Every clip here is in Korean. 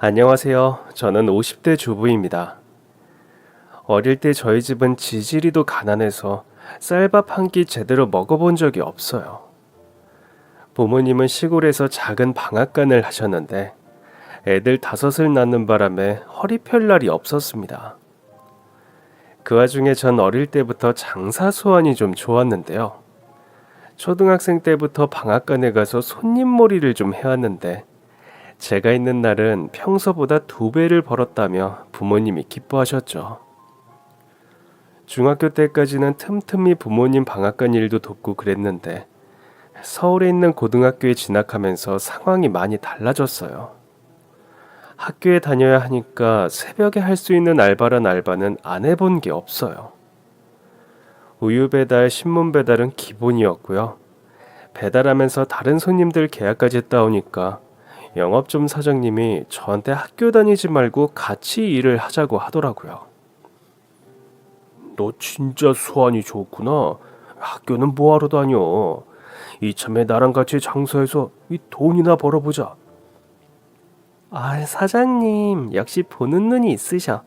안녕하세요. 저는 50대 주부입니다. 어릴 때 저희 집은 지지리도 가난해서 쌀밥 한 끼 제대로 먹어본 적이 없어요. 부모님은 시골에서 작은 방앗간을 하셨는데 애들 다섯을 낳는 바람에 허리 펼 날이 없었습니다. 그 와중에 전 어릴 때부터 장사 수완이 좀 좋았는데요. 초등학생 때부터 방앗간에 가서 손님몰이를 좀 해왔는데 제가 있는 날은 평소보다 두 배를 벌었다며 부모님이 기뻐하셨죠. 중학교 때까지는 틈틈이 부모님 방앗간 일도 돕고 그랬는데 서울에 있는 고등학교에 진학하면서 상황이 많이 달라졌어요. 학교에 다녀야 하니까 새벽에 할 수 있는 알바란 알바는 안 해본 게 없어요. 우유 배달, 신문 배달은 기본이었고요. 배달하면서 다른 손님들 계약까지 따오니까 영업점 사장님이 저한테 학교 다니지 말고 같이 일을 하자고 하더라고요. 너 진짜 수완이 좋구나. 학교는 뭐하러 다녀? 이참에 나랑 같이 장사해서 이 돈이나 벌어보자. 아, 사장님, 역시 보는 눈이 있으셔.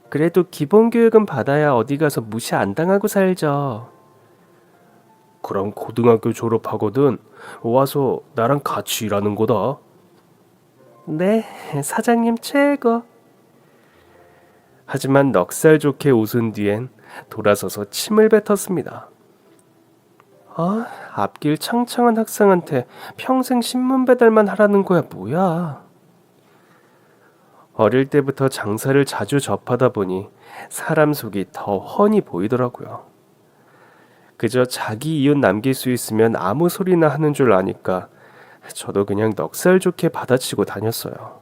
그래도 기본 교육은 받아야 어디 가서 무시 안 당하고 살죠. 그럼 고등학교 졸업하거든 와서 나랑 같이 일하는 거다. 네, 사장님 최고. 하지만 넉살 좋게 웃은 뒤엔 돌아서서 침을 뱉었습니다. 아, 앞길 창창한 학생한테 평생 신문 배달만 하라는 거야, 뭐야. 어릴 때부터 장사를 자주 접하다 보니 사람 속이 더 훤히 보이더라고요. 그저 자기 이윤 남길 수 있으면 아무 소리나 하는 줄 아니까 저도 그냥 넉살 좋게 받아치고 다녔어요.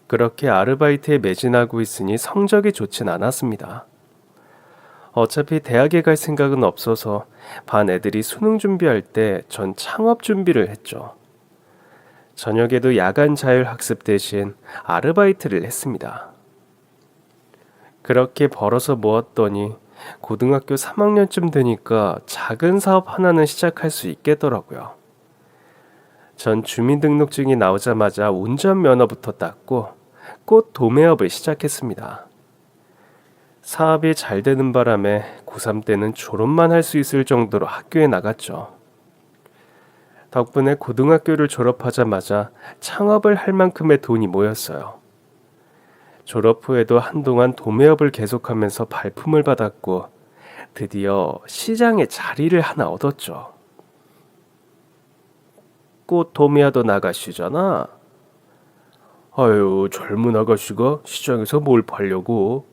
그렇게 아르바이트에 매진하고 있으니 성적이 좋진 않았습니다. 어차피 대학에 갈 생각은 없어서 반 애들이 수능 준비할 때 전 창업 준비를 했죠. 저녁에도 야간 자율 학습 대신 아르바이트를 했습니다. 그렇게 벌어서 모았더니 고등학교 3학년쯤 되니까 작은 사업 하나는 시작할 수 있겠더라고요. 전 주민등록증이 나오자마자 운전면허부터 땄고 꽃 도매업을 시작했습니다. 사업이 잘 되는 바람에 고3 때는 졸업만 할 수 있을 정도로 학교에 나갔죠. 덕분에 고등학교를 졸업하자마자 창업을 할 만큼의 돈이 모였어요. 졸업 후에도 한동안 도매업을 계속하면서 발품을 받았고 드디어 시장에 자리를 하나 얻었죠. 꽃 도매하던 아가씨잖아. 아유, 젊은 아가씨가 시장에서 뭘 팔려고?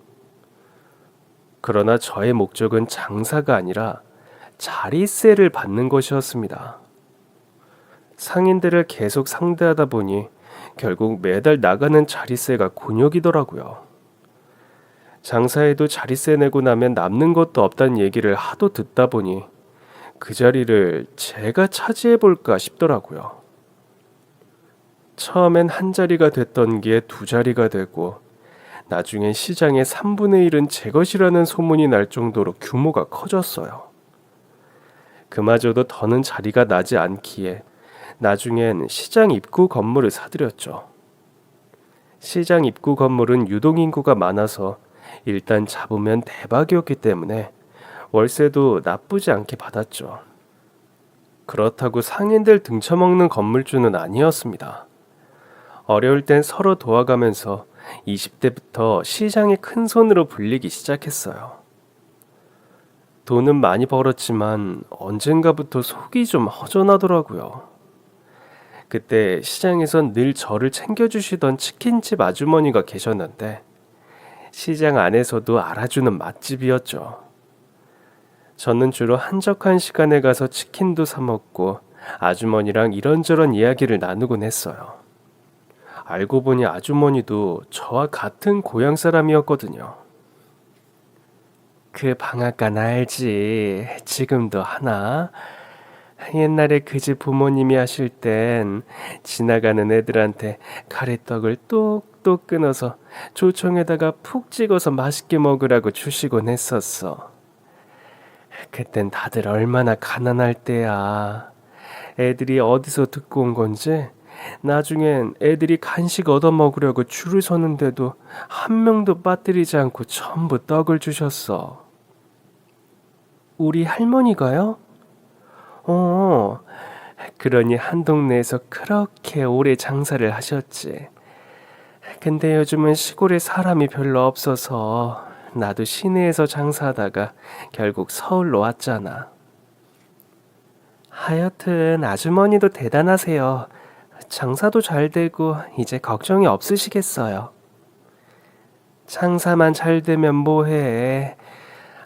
그러나 저의 목적은 장사가 아니라 자리세를 받는 것이었습니다. 상인들을 계속 상대하다 보니 결국 매달 나가는 자리세가 곤욕이더라고요. 장사해도 자리세 내고 나면 남는 것도 없다는 얘기를 하도 듣다 보니 그 자리를 제가 차지해 볼까 싶더라고요. 처음엔 한 자리가 됐던 게 두 자리가 되고 나중엔 시장의 3분의 1은 제 것이라는 소문이 날 정도로 규모가 커졌어요. 그마저도 더는 자리가 나지 않기에 나중엔 시장 입구 건물을 사들였죠. 시장 입구 건물은 유동인구가 많아서 일단 잡으면 대박이었기 때문에 월세도 나쁘지 않게 받았죠. 그렇다고 상인들 등쳐먹는 건물주는 아니었습니다. 어려울 땐 서로 도와가면서 20대부터 시장의 큰 손으로 불리기 시작했어요. 돈은 많이 벌었지만 언젠가부터 속이 좀 허전하더라고요. 그때 시장에선 늘 저를 챙겨주시던 치킨집 아주머니가 계셨는데 시장 안에서도 알아주는 맛집이었죠. 저는 주로 한적한 시간에 가서 치킨도 사 먹고 아주머니랑 이런저런 이야기를 나누곤 했어요. 알고 보니 아주머니도 저와 같은 고향 사람이었거든요. 그 방앗간 알지? 지금도 하나? 옛날에 그 집 부모님이 하실 땐 지나가는 애들한테 가래떡을 똑똑 끊어서 조청에다가 푹 찍어서 맛있게 먹으라고 주시곤 했었어. 그땐 다들 얼마나 가난할 때야. 애들이 어디서 듣고 온 건지 나중엔 애들이 간식 얻어먹으려고 줄을 서는데도 한 명도 빠뜨리지 않고 전부 떡을 주셨어. 우리 할머니가요? 어, 그러니 한 동네에서 그렇게 오래 장사를 하셨지. 근데 요즘은 시골에 사람이 별로 없어서 나도 시내에서 장사하다가 결국 서울로 왔잖아. 하여튼 아주머니도 대단하세요. 장사도 잘 되고 이제 걱정이 없으시겠어요. 장사만 잘 되면 뭐해.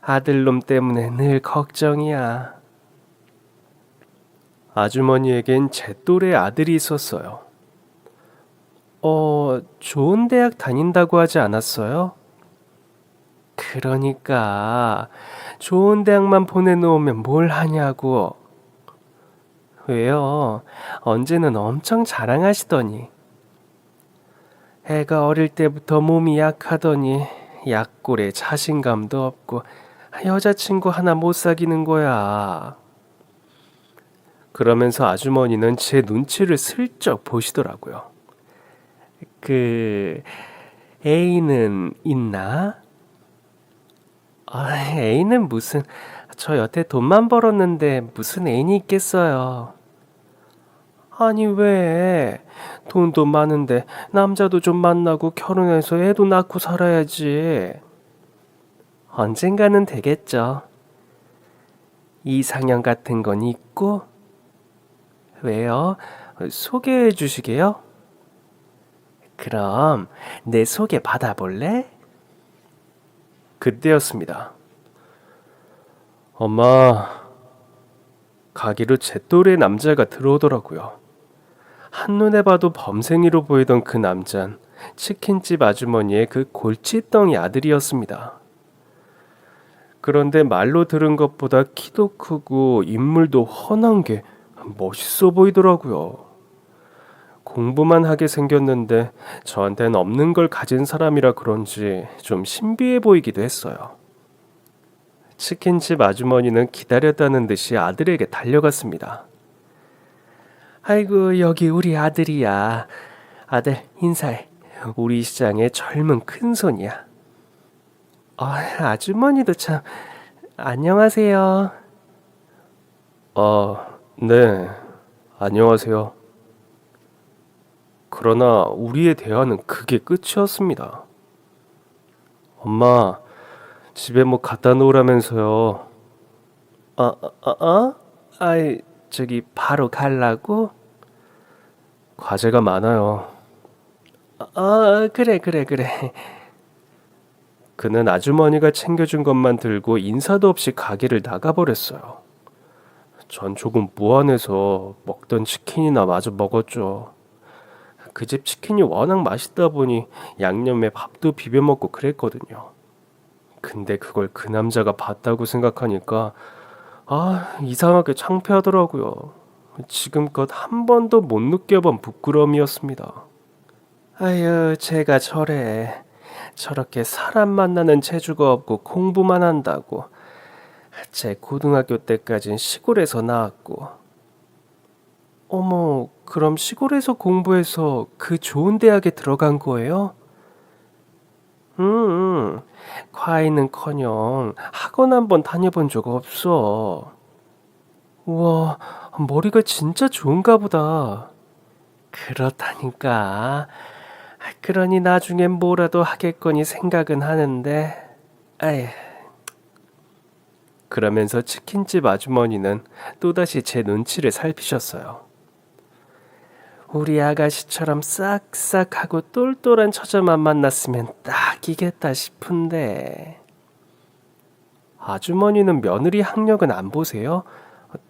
아들놈 때문에 늘 걱정이야. 아주머니에겐 제 또래 아들이 있었어요. 좋은 대학 다닌다고 하지 않았어요? 그러니까 좋은 대학만 보내놓으면 뭘 하냐고. 왜요? 언제는 엄청 자랑하시더니. 애가 어릴 때부터 몸이 약하더니 약골에 자신감도 없고 여자친구 하나 못 사귀는 거야. 그러면서 아주머니는 제 눈치를 슬쩍 보시더라고요. 그 A는 있나? A는 무슨, 저 여태 돈만 벌었는데 무슨 애인이 있겠어요. 아니 왜? 돈도 많은데 남자도 좀 만나고 결혼해서 애도 낳고 살아야지. 언젠가는 되겠죠. 이상형 같은 건 있고? 왜요? 소개해 주시게요? 그럼 내 소개 받아볼래? 그때였습니다. 엄마, 가게로 제 또래 남자가 들어오더라고요. 한눈에 봐도 범생이로 보이던 그 남잔 치킨집 아주머니의 그 골칫덩이 아들이었습니다. 그런데 말로 들은 것보다 키도 크고 인물도 훤한 게 멋있어 보이더라고요. 공부만 하게 생겼는데 저한텐 없는 걸 가진 사람이라 그런지 좀 신비해 보이기도 했어요. 치킨집 아주머니는 기다렸다는 듯이 아들에게 달려갔습니다. 아이고, 여기 우리 아들이야. 아들, 인사해. 우리 시장의 젊은 큰손이야. 아주머니도 참. 안녕하세요. 네. 안녕하세요. 그러나 우리의 대화는 그게 끝이었습니다. 엄마, 집에 뭐 갖다 놓으라면서요. 아이, 저기 바로 갈라고? 과제가 많아요. 그래. 그는 아주머니가 챙겨준 것만 들고 인사도 없이 가게를 나가버렸어요. 전 조금 무안해서 먹던 치킨이나 마저 먹었죠. 그 집 치킨이 워낙 맛있다 보니 양념에 밥도 비벼 먹고 그랬거든요. 근데 그걸 그 남자가 봤다고 생각하니까 이상하게 창피하더라고요. 지금껏 한 번도 못 느껴본 부끄러움이었습니다. 아유, 제가 저렇게 사람 만나는 재주가 없고 공부만 한다고. 제 고등학교 때까진 시골에서 나왔고. 어머, 그럼 시골에서 공부해서 그 좋은 대학에 들어간 거예요? 과외는커녕 학원 한번 다녀본 적 없어. 우와, 머리가 진짜 좋은가 보다. 그렇다니까. 그러니 나중엔 뭐라도 하겠거니 생각은 하는데. 아이. 그러면서 치킨집 아주머니는 또다시 제 눈치를 살피셨어요. 우리 아가씨처럼 싹싹하고 똘똘한 처자만 만났으면 딱이겠다 싶은데. 아주머니는 며느리 학력은 안 보세요?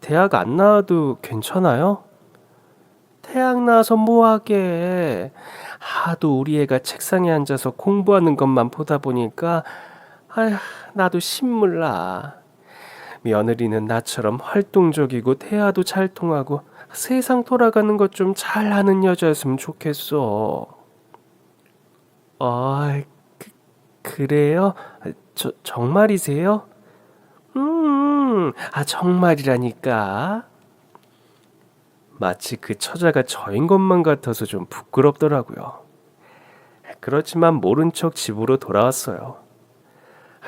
대학 안 나와도 괜찮아요? 대학 나와서 뭐하게. 하도 우리 애가 책상에 앉아서 공부하는 것만 보다 보니까 나도 신물나. 며느리는 나처럼 활동적이고 대화도 잘 통하고 세상 돌아가는 것 좀 잘하는 여자였으면 좋겠어. 그래요? 정말이세요? 정말이라니까. 마치 그 처자가 저인 것만 같아서 좀 부끄럽더라고요. 그렇지만 모른 척 집으로 돌아왔어요.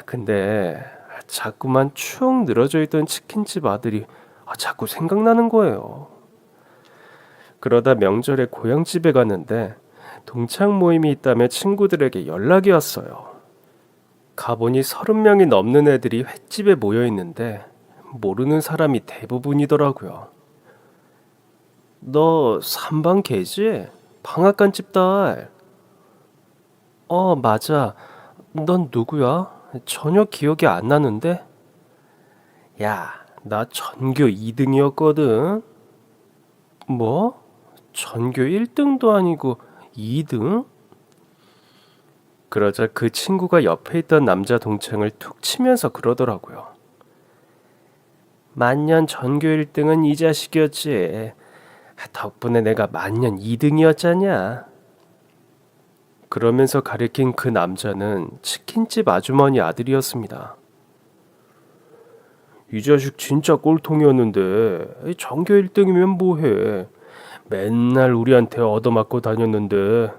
근데 자꾸만 축 늘어져 있던 치킨집 아들이 자꾸 생각나는 거예요. 그러다 명절에 고향집에 갔는데 동창 모임이 있다며 친구들에게 연락이 왔어요. 가보니 30명이 넘는 애들이 횟집에 모여 있는데 모르는 사람이 대부분이더라고요. 너 삼방 걔지? 방앗간집 딸. 맞아. 넌 누구야? 전혀 기억이 안 나는데? 야, 나 전교 2등이었거든. 뭐? 전교 1등도 아니고 2등? 그러자 그 친구가 옆에 있던 남자 동창을 툭 치면서 그러더라고요. 만년 전교 1등은 이 자식이었지. 덕분에 내가 만년 2등이었잖냐. 그러면서 가리킨 그 남자는 치킨집 아주머니 아들이었습니다. 이 자식 진짜 꼴통이었는데 전교 1등이면 뭐해. 맨날 우리한테 얻어맞고 다녔는데.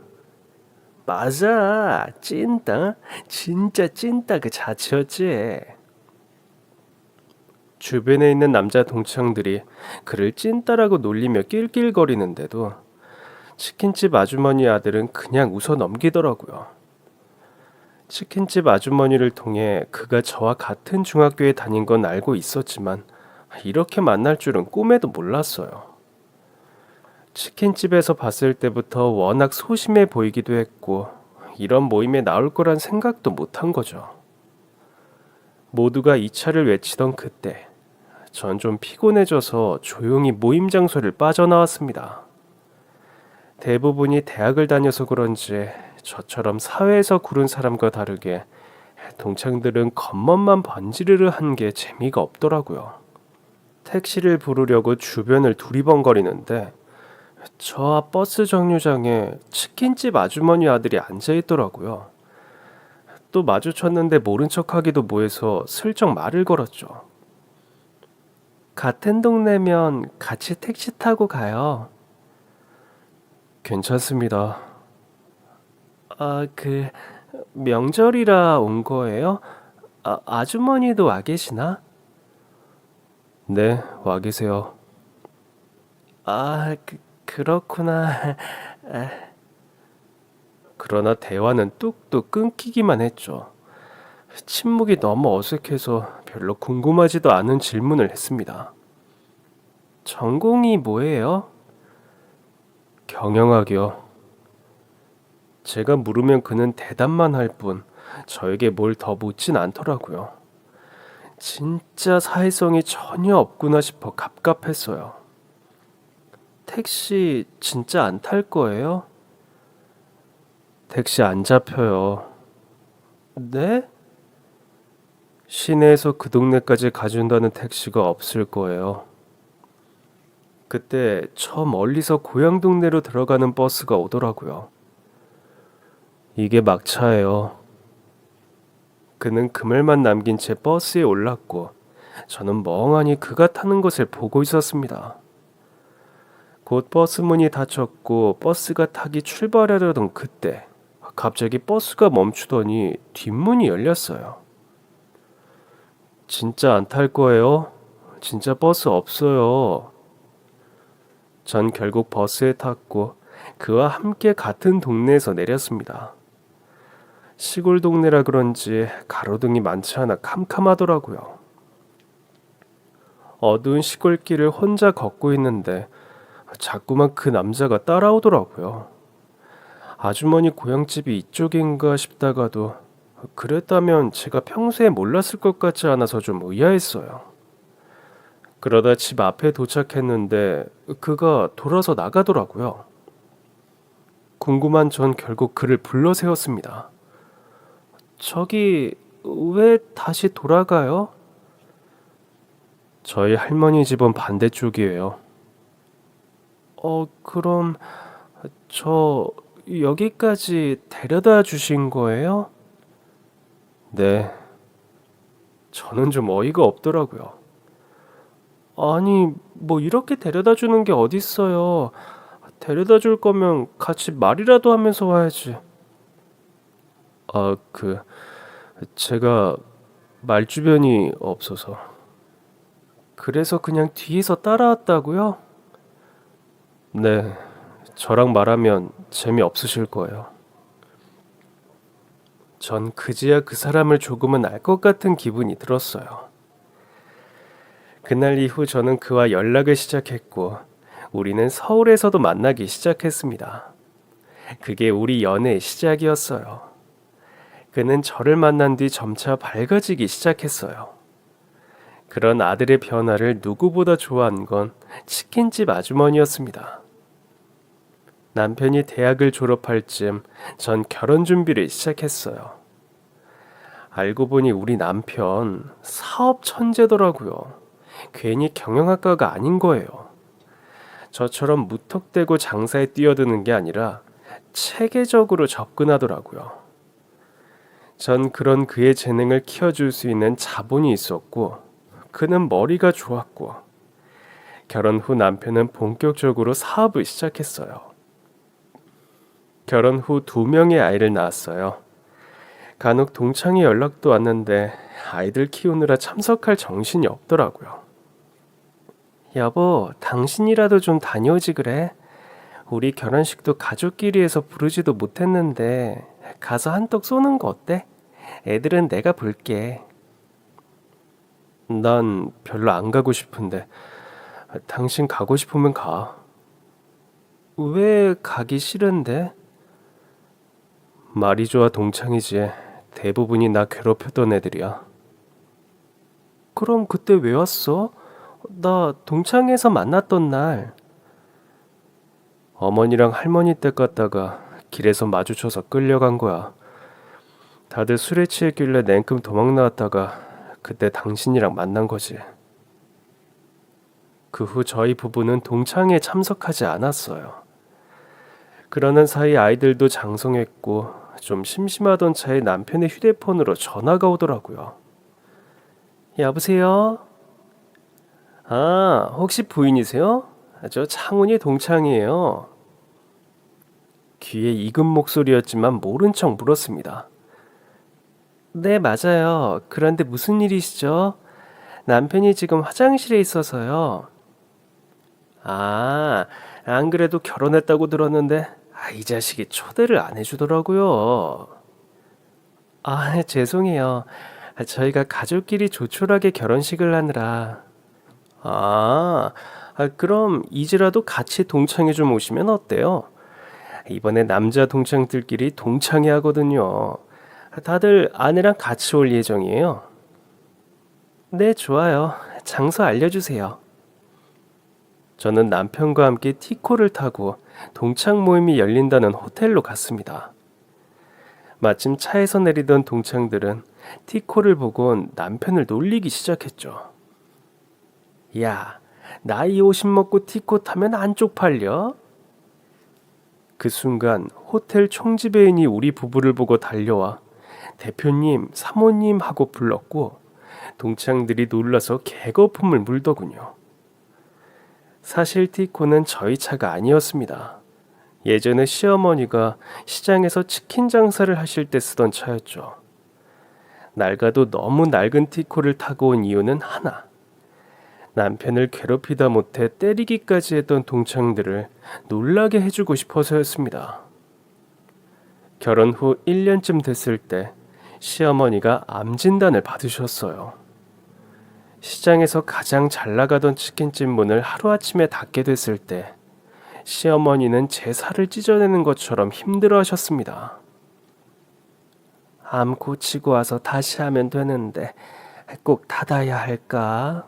맞아, 찐따. 진짜 찐따 그 자체였지. 주변에 있는 남자 동창들이 그를 찐따라고 놀리며 낄낄거리는데도 치킨집 아주머니 아들은 그냥 웃어 넘기더라고요. 치킨집 아주머니를 통해 그가 저와 같은 중학교에 다닌 건 알고 있었지만 이렇게 만날 줄은 꿈에도 몰랐어요. 치킨집에서 봤을 때부터 워낙 소심해 보이기도 했고 이런 모임에 나올 거란 생각도 못한 거죠. 모두가 이 차를 외치던 그때 전 좀 피곤해져서 조용히 모임 장소를 빠져나왔습니다. 대부분이 대학을 다녀서 그런지 저처럼 사회에서 구른 사람과 다르게 동창들은 겉멋만 번지르르 한 게 재미가 없더라고요. 택시를 부르려고 주변을 두리번거리는데 저 앞 버스 정류장에 치킨집 아주머니 아들이 앉아있더라고요. 또 마주쳤는데 모른 척하기도 뭐해서 슬쩍 말을 걸었죠. 같은 동네면 같이 택시 타고 가요. 괜찮습니다. 그 명절이라 온 거예요? 아주머니도 와 계시나? 네, 와 계세요. 그렇구나. 그러나 대화는 뚝뚝 끊기기만 했죠. 침묵이 너무 어색해서 별로 궁금하지도 않은 질문을 했습니다. 전공이 뭐예요? 경영학이요. 제가 물으면 그는 대답만 할 뿐 저에게 뭘 더 묻진 않더라고요. 진짜 사회성이 전혀 없구나 싶어 갑갑했어요. 택시 진짜 안 탈 거예요? 택시 안 잡혀요. 네? 시내에서 그 동네까지 가준다는 택시가 없을 거예요. 그때 저 멀리서 고향 동네로 들어가는 버스가 오더라고요. 이게 막차예요. 그는 그 말만 남긴 채 버스에 올랐고 저는 멍하니 그가 타는 것을 보고 있었습니다. 곧 버스 문이 닫혔고 버스가 타기 출발하려던 그때 갑자기 버스가 멈추더니 뒷문이 열렸어요. 진짜 안 탈 거예요? 진짜 버스 없어요. 전 결국 버스에 탔고 그와 함께 같은 동네에서 내렸습니다. 시골 동네라 그런지 가로등이 많지 않아 캄캄하더라고요. 어두운 시골길을 혼자 걷고 있는데 자꾸만 그 남자가 따라오더라고요. 아주머니 고향집이 이쪽인가 싶다가도 그랬다면 제가 평소에 몰랐을 것 같지 않아서 좀 의아했어요. 그러다 집 앞에 도착했는데 그가 돌아서 나가더라고요. 궁금한 전 결국 그를 불러 세웠습니다. 저기 왜 다시 돌아가요? 저희 할머니 집은 반대쪽이에요. 그럼 저 여기까지 데려다 주신 거예요? 네. 저는 좀 어이가 없더라고요. 아니, 뭐 이렇게 데려다 주는 게 어딨어요. 데려다 줄 거면 같이 말이라도 하면서 와야지. 아, 제가 말주변이 없어서. 그래서 그냥 뒤에서 따라왔다고요? 네, 저랑 말하면 재미없으실 거예요. 전 그제야 그 사람을 조금은 알 것 같은 기분이 들었어요. 그날 이후 저는 그와 연락을 시작했고, 우리는 서울에서도 만나기 시작했습니다. 그게 우리 연애의 시작이었어요. 그는 저를 만난 뒤 점차 밝아지기 시작했어요. 그런 아들의 변화를 누구보다 좋아한 건 치킨집 아주머니였습니다. 남편이 대학을 졸업할 즈음 전 결혼 준비를 시작했어요. 알고 보니 우리 남편 사업 천재더라고요. 괜히 경영학과가 아닌 거예요. 저처럼 무턱대고 장사에 뛰어드는 게 아니라 체계적으로 접근하더라고요. 전 그런 그의 재능을 키워줄 수 있는 자본이 있었고, 그는 머리가 좋았고, 결혼 후 남편은 본격적으로 사업을 시작했어요. 결혼 후 2명의 아이를 낳았어요. 간혹 동창회 연락도 왔는데 아이들 키우느라 참석할 정신이 없더라고요. 여보, 당신이라도 좀 다녀오지 그래? 우리 결혼식도 가족끼리 해서 부르지도 못했는데 가서 한턱 쏘는 거 어때? 애들은 내가 볼게. 난 별로 안 가고 싶은데 당신 가고 싶으면 가. 왜 가기 싫은데? 말이 좋아 동창이지. 대부분이 나 괴롭혔던 애들이야. 그럼 그때 왜 왔어? 나 동창회에서 만났던 날. 어머니랑 할머니 댁 갔다가 길에서 마주쳐서 끌려간 거야. 다들 술에 취했길래 냉큼 도망 나왔다가 그때 당신이랑 만난 거지. 그 후 저희 부부는 동창회에 참석하지 않았어요. 그러는 사이 아이들도 장성했고 좀 심심하던 차에 남편의 휴대폰으로 전화가 오더라고요. 여보세요? 아, 혹시 부인이세요? 저 창훈이 동창이에요. 귀에 익은 목소리였지만 모른 척 물었습니다. 네, 맞아요. 그런데 무슨 일이시죠? 남편이 지금 화장실에 있어서요. 아, 안 그래도 결혼했다고 들었는데, 이 자식이 초대를 안 해주더라고요. 아, 죄송해요. 저희가 가족끼리 조촐하게 결혼식을 하느라. 아, 그럼 이제라도 같이 동창회 좀 오시면 어때요? 이번에 남자 동창들끼리 동창회 하거든요. 다들 아내랑 같이 올 예정이에요. 네, 좋아요. 장소 알려주세요. 저는 남편과 함께 티코를 타고 동창 모임이 열린다는 호텔로 갔습니다. 마침 차에서 내리던 동창들은 티코를 보곤 남편을 놀리기 시작했죠. 야, 나이 50 먹고 티코 타면 안 쪽팔려? 그 순간 호텔 총지배인이 우리 부부를 보고 달려와 대표님, 사모님 하고 불렀고 동창들이 놀라서 개거품을 물더군요. 사실 티코는 저희 차가 아니었습니다. 예전에 시어머니가 시장에서 치킨 장사를 하실 때 쓰던 차였죠. 낡아도 너무 낡은 티코를 타고 온 이유는 하나. 남편을 괴롭히다 못해 때리기까지 했던 동창들을 놀라게 해주고 싶어서였습니다. 결혼 후 1년쯤 됐을 때 시어머니가 암 진단을 받으셨어요. 시장에서 가장 잘 나가던 치킨집 문을 하루아침에 닫게 됐을 때 시어머니는 제 살을 찢어내는 것처럼 힘들어 하셨습니다. 암 고치고 와서 다시 하면 되는데 꼭 닫아야 할까?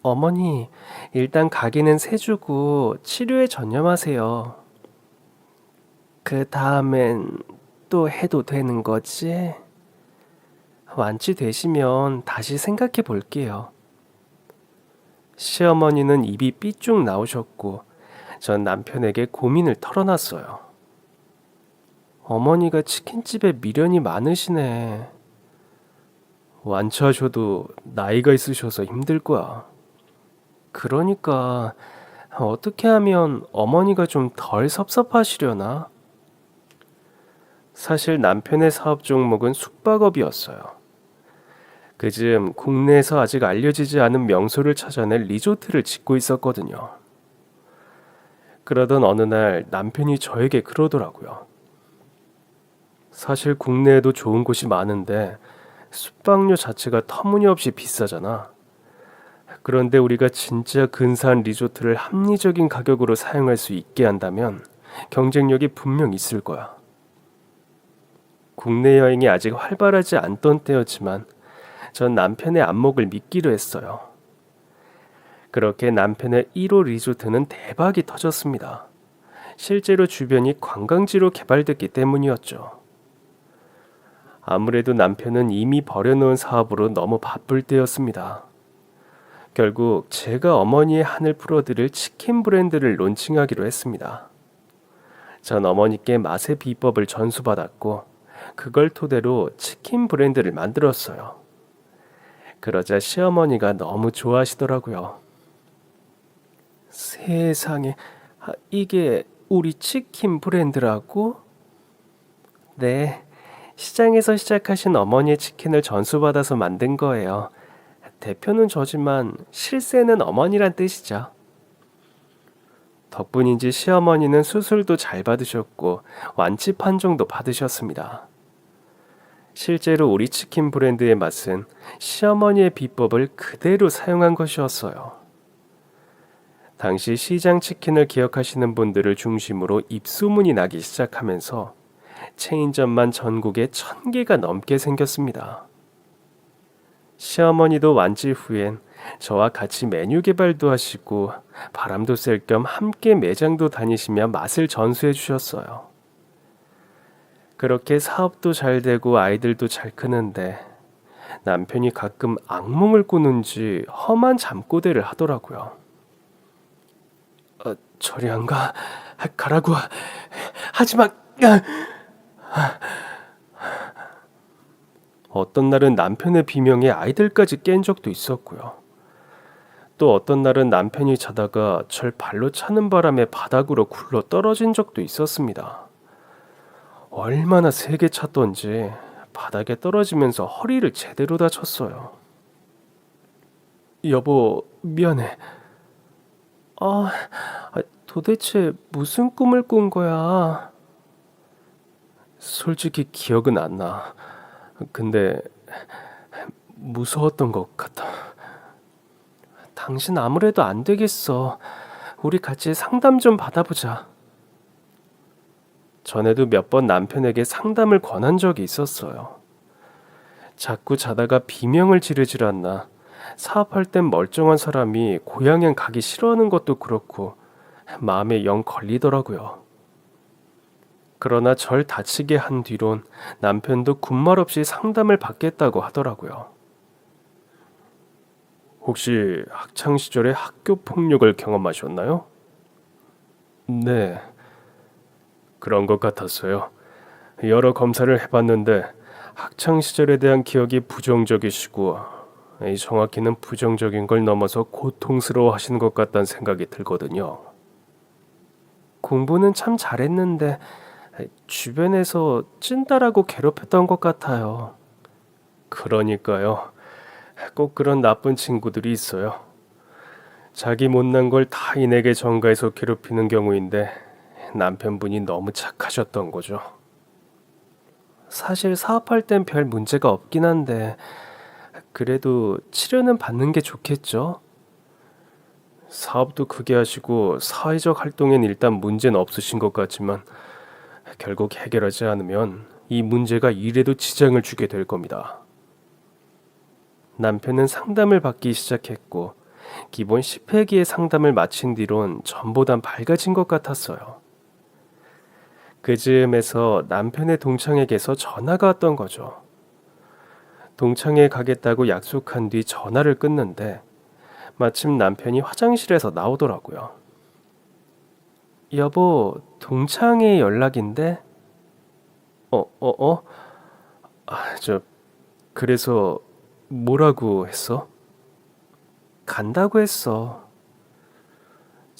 어머니, 일단 가기는 세주고 치료에 전념하세요. 그 다음엔 또 해도 되는 거지? 완치되시면 다시 생각해 볼게요. 시어머니는 입이 삐쭉 나오셨고 전 남편에게 고민을 털어놨어요. 어머니가 치킨집에 미련이 많으시네. 완치하셔도 나이가 있으셔서 힘들 거야. 그러니까 어떻게 하면 어머니가 좀 덜 섭섭하시려나? 사실 남편의 사업 종목은 숙박업이었어요. 그즈음 국내에서 아직 알려지지 않은 명소를 찾아내 리조트를 짓고 있었거든요. 그러던 어느 날 남편이 저에게 그러더라고요. 사실 국내에도 좋은 곳이 많은데 숙박료 자체가 터무니없이 비싸잖아. 그런데 우리가 진짜 근사한 리조트를 합리적인 가격으로 사용할 수 있게 한다면 경쟁력이 분명 있을 거야. 국내 여행이 아직 활발하지 않던 때였지만 전 남편의 안목을 믿기로 했어요. 그렇게 남편의 1호 리조트는 대박이 터졌습니다. 실제로 주변이 관광지로 개발됐기 때문이었죠. 아무래도 남편은 이미 버려놓은 사업으로 너무 바쁠 때였습니다. 결국 제가 어머니의 한을 풀어드릴 치킨 브랜드를 론칭하기로 했습니다. 전 어머니께 맛의 비법을 전수받았고 그걸 토대로 치킨 브랜드를 만들었어요. 그러자 시어머니가 너무 좋아하시더라고요. 세상에, 이게 우리 치킨 브랜드라고? 네, 시장에서 시작하신 어머니의 치킨을 전수받아서 만든 거예요. 대표는 저지만 실세는 어머니란 뜻이죠. 덕분인지 시어머니는 수술도 잘 받으셨고 완치 판정도 받으셨습니다. 실제로 우리 치킨 브랜드의 맛은 시어머니의 비법을 그대로 사용한 것이었어요. 당시 시장 치킨을 기억하시는 분들을 중심으로 입소문이 나기 시작하면서 체인점만 전국에 1,000개가 넘게 생겼습니다. 시어머니도 완치 후엔 저와 같이 메뉴 개발도 하시고 바람도 쐴 겸 함께 매장도 다니시며 맛을 전수해 주셨어요. 그렇게 사업도 잘 되고 아이들도 잘 크는데 남편이 가끔 악몽을 꾸는지 험한 잠꼬대를 하더라고요. 저리 안 가. 가라고. 하지마. 어떤 날은 남편의 비명에 아이들까지 깬 적도 있었고요. 또 어떤 날은 남편이 자다가 절 발로 차는 바람에 바닥으로 굴러 떨어진 적도 있었습니다. 얼마나 세게 찼던지 바닥에 떨어지면서 허리를 제대로 다쳤어요. 여보, 미안해. 아, 도대체 무슨 꿈을 꾼 거야? 솔직히 기억은 안 나. 근데 무서웠던 것 같아. 당신 아무래도 안 되겠어. 우리 같이 상담 좀 받아보자. 전에도 몇 번 남편에게 상담을 권한 적이 있었어요. 자꾸 자다가 비명을 지르질 않나. 사업할 땐 멀쩡한 사람이 고향엔 가기 싫어하는 것도 그렇고 마음에 영 걸리더라고요. 그러나 절 다치게 한 뒤론 남편도 군말 없이 상담을 받겠다고 하더라고요. 혹시 학창 시절에 학교 폭력을 경험하셨나요? 네, 그런 것 같았어요. 여러 검사를 해봤는데 학창 시절에 대한 기억이 부정적이시고 정확히는 부정적인 걸 넘어서 고통스러워 하시는 것 같다는 생각이 들거든요. 공부는 참 잘했는데 주변에서 찐따라고 괴롭혔던 것 같아요. 그러니까요. 꼭 그런 나쁜 친구들이 있어요. 자기 못난 걸 타인에게 전가해서 괴롭히는 경우인데 남편분이 너무 착하셨던 거죠. 사실 사업할 땐 별 문제가 없긴 한데 그래도 치료는 받는 게 좋겠죠? 사업도 크게 하시고 사회적 활동엔 일단 문제는 없으신 것 같지만 결국 해결하지 않으면 이 문제가 일에도 지장을 주게 될 겁니다. 남편은 상담을 받기 시작했고 기본 10회기의 상담을 마친 뒤론 전보단 밝아진 것 같았어요. 그 즈음에서 남편의 동창에게서 전화가 왔던 거죠. 동창회 가겠다고 약속한 뒤 전화를 끊는데 마침 남편이 화장실에서 나오더라고요. 여보, 동창회 연락인데? 어? 그래서 뭐라고 했어? 간다고 했어.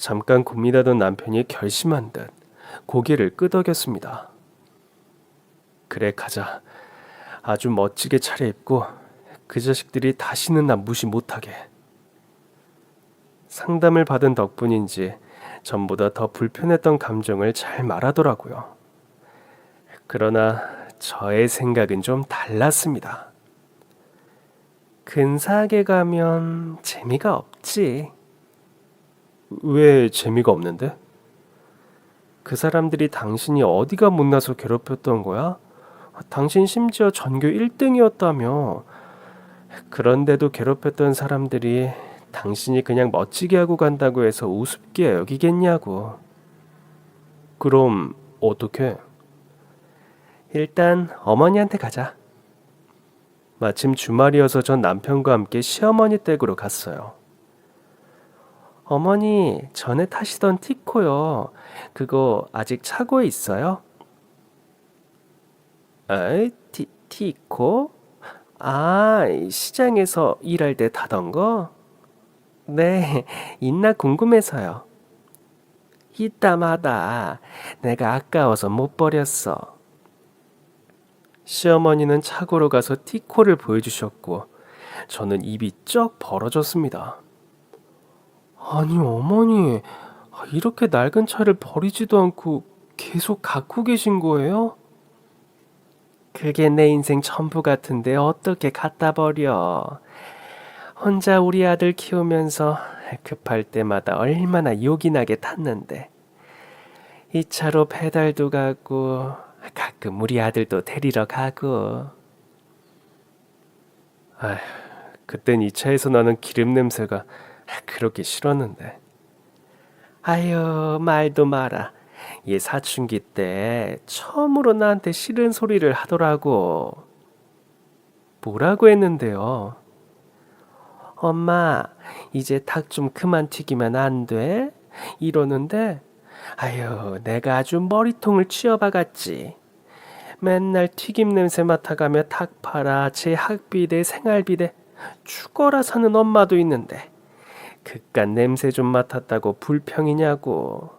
잠깐 고민하던 남편이 결심한 듯 고개를 끄덕였습니다. 그래, 가자. 아주 멋지게 차려입고 그 자식들이 다시는 나 무시 못하게. 상담을 받은 덕분인지 전보다 더 불편했던 감정을 잘 말하더라고요. 그러나 저의 생각은 좀 달랐습니다. 근사하게 가면 재미가 없지. 왜 재미가 없는데? 그 사람들이 당신이 어디가 못나서 괴롭혔던 거야? 당신 심지어 전교 1등이었다며. 그런데도 괴롭혔던 사람들이 당신이 그냥 멋지게 하고 간다고 해서 우습게 여기겠냐고. 그럼 어떻게? 일단 어머니한테 가자. 마침 주말이어서 전 남편과 함께 시어머니 댁으로 갔어요. 어머니, 전에 타시던 티코요. 그거 아직 차고에 있어요? 에이, 티코? 아, 시장에서 일할 때 타던 거? 네, 있나 궁금해서요. 이따마다 내가 아까워서 못 버렸어. 시어머니는 차고로 가서 티코를 보여주셨고 저는 입이 쩍 벌어졌습니다. 아니 어머니, 이렇게 낡은 차를 버리지도 않고 계속 갖고 계신 거예요? 그게 내 인생 전부 같은데 어떻게 갖다 버려. 혼자 우리 아들 키우면서 급할 때마다 얼마나 욕이 나게 탔는데. 이 차로 배달도 가고 가끔 우리 아들도 데리러 가고. 아휴, 그땐 이 차에서 나는 기름 냄새가 그렇게 싫었는데. 아유, 말도 마라. 얘 사춘기 때 처음으로 나한테 싫은 소리를 하더라고. 뭐라고 했는데요? 엄마, 이제 닭 좀 그만 튀기면 안 돼? 이러는데, 아유, 내가 아주 머리통을 쥐어박았지. 맨날 튀김 냄새 맡아가며 닭 팔아, 제 학비대, 생활비대, 죽어라 사는 엄마도 있는데 그깟 냄새 좀 맡았다고 불평이냐고.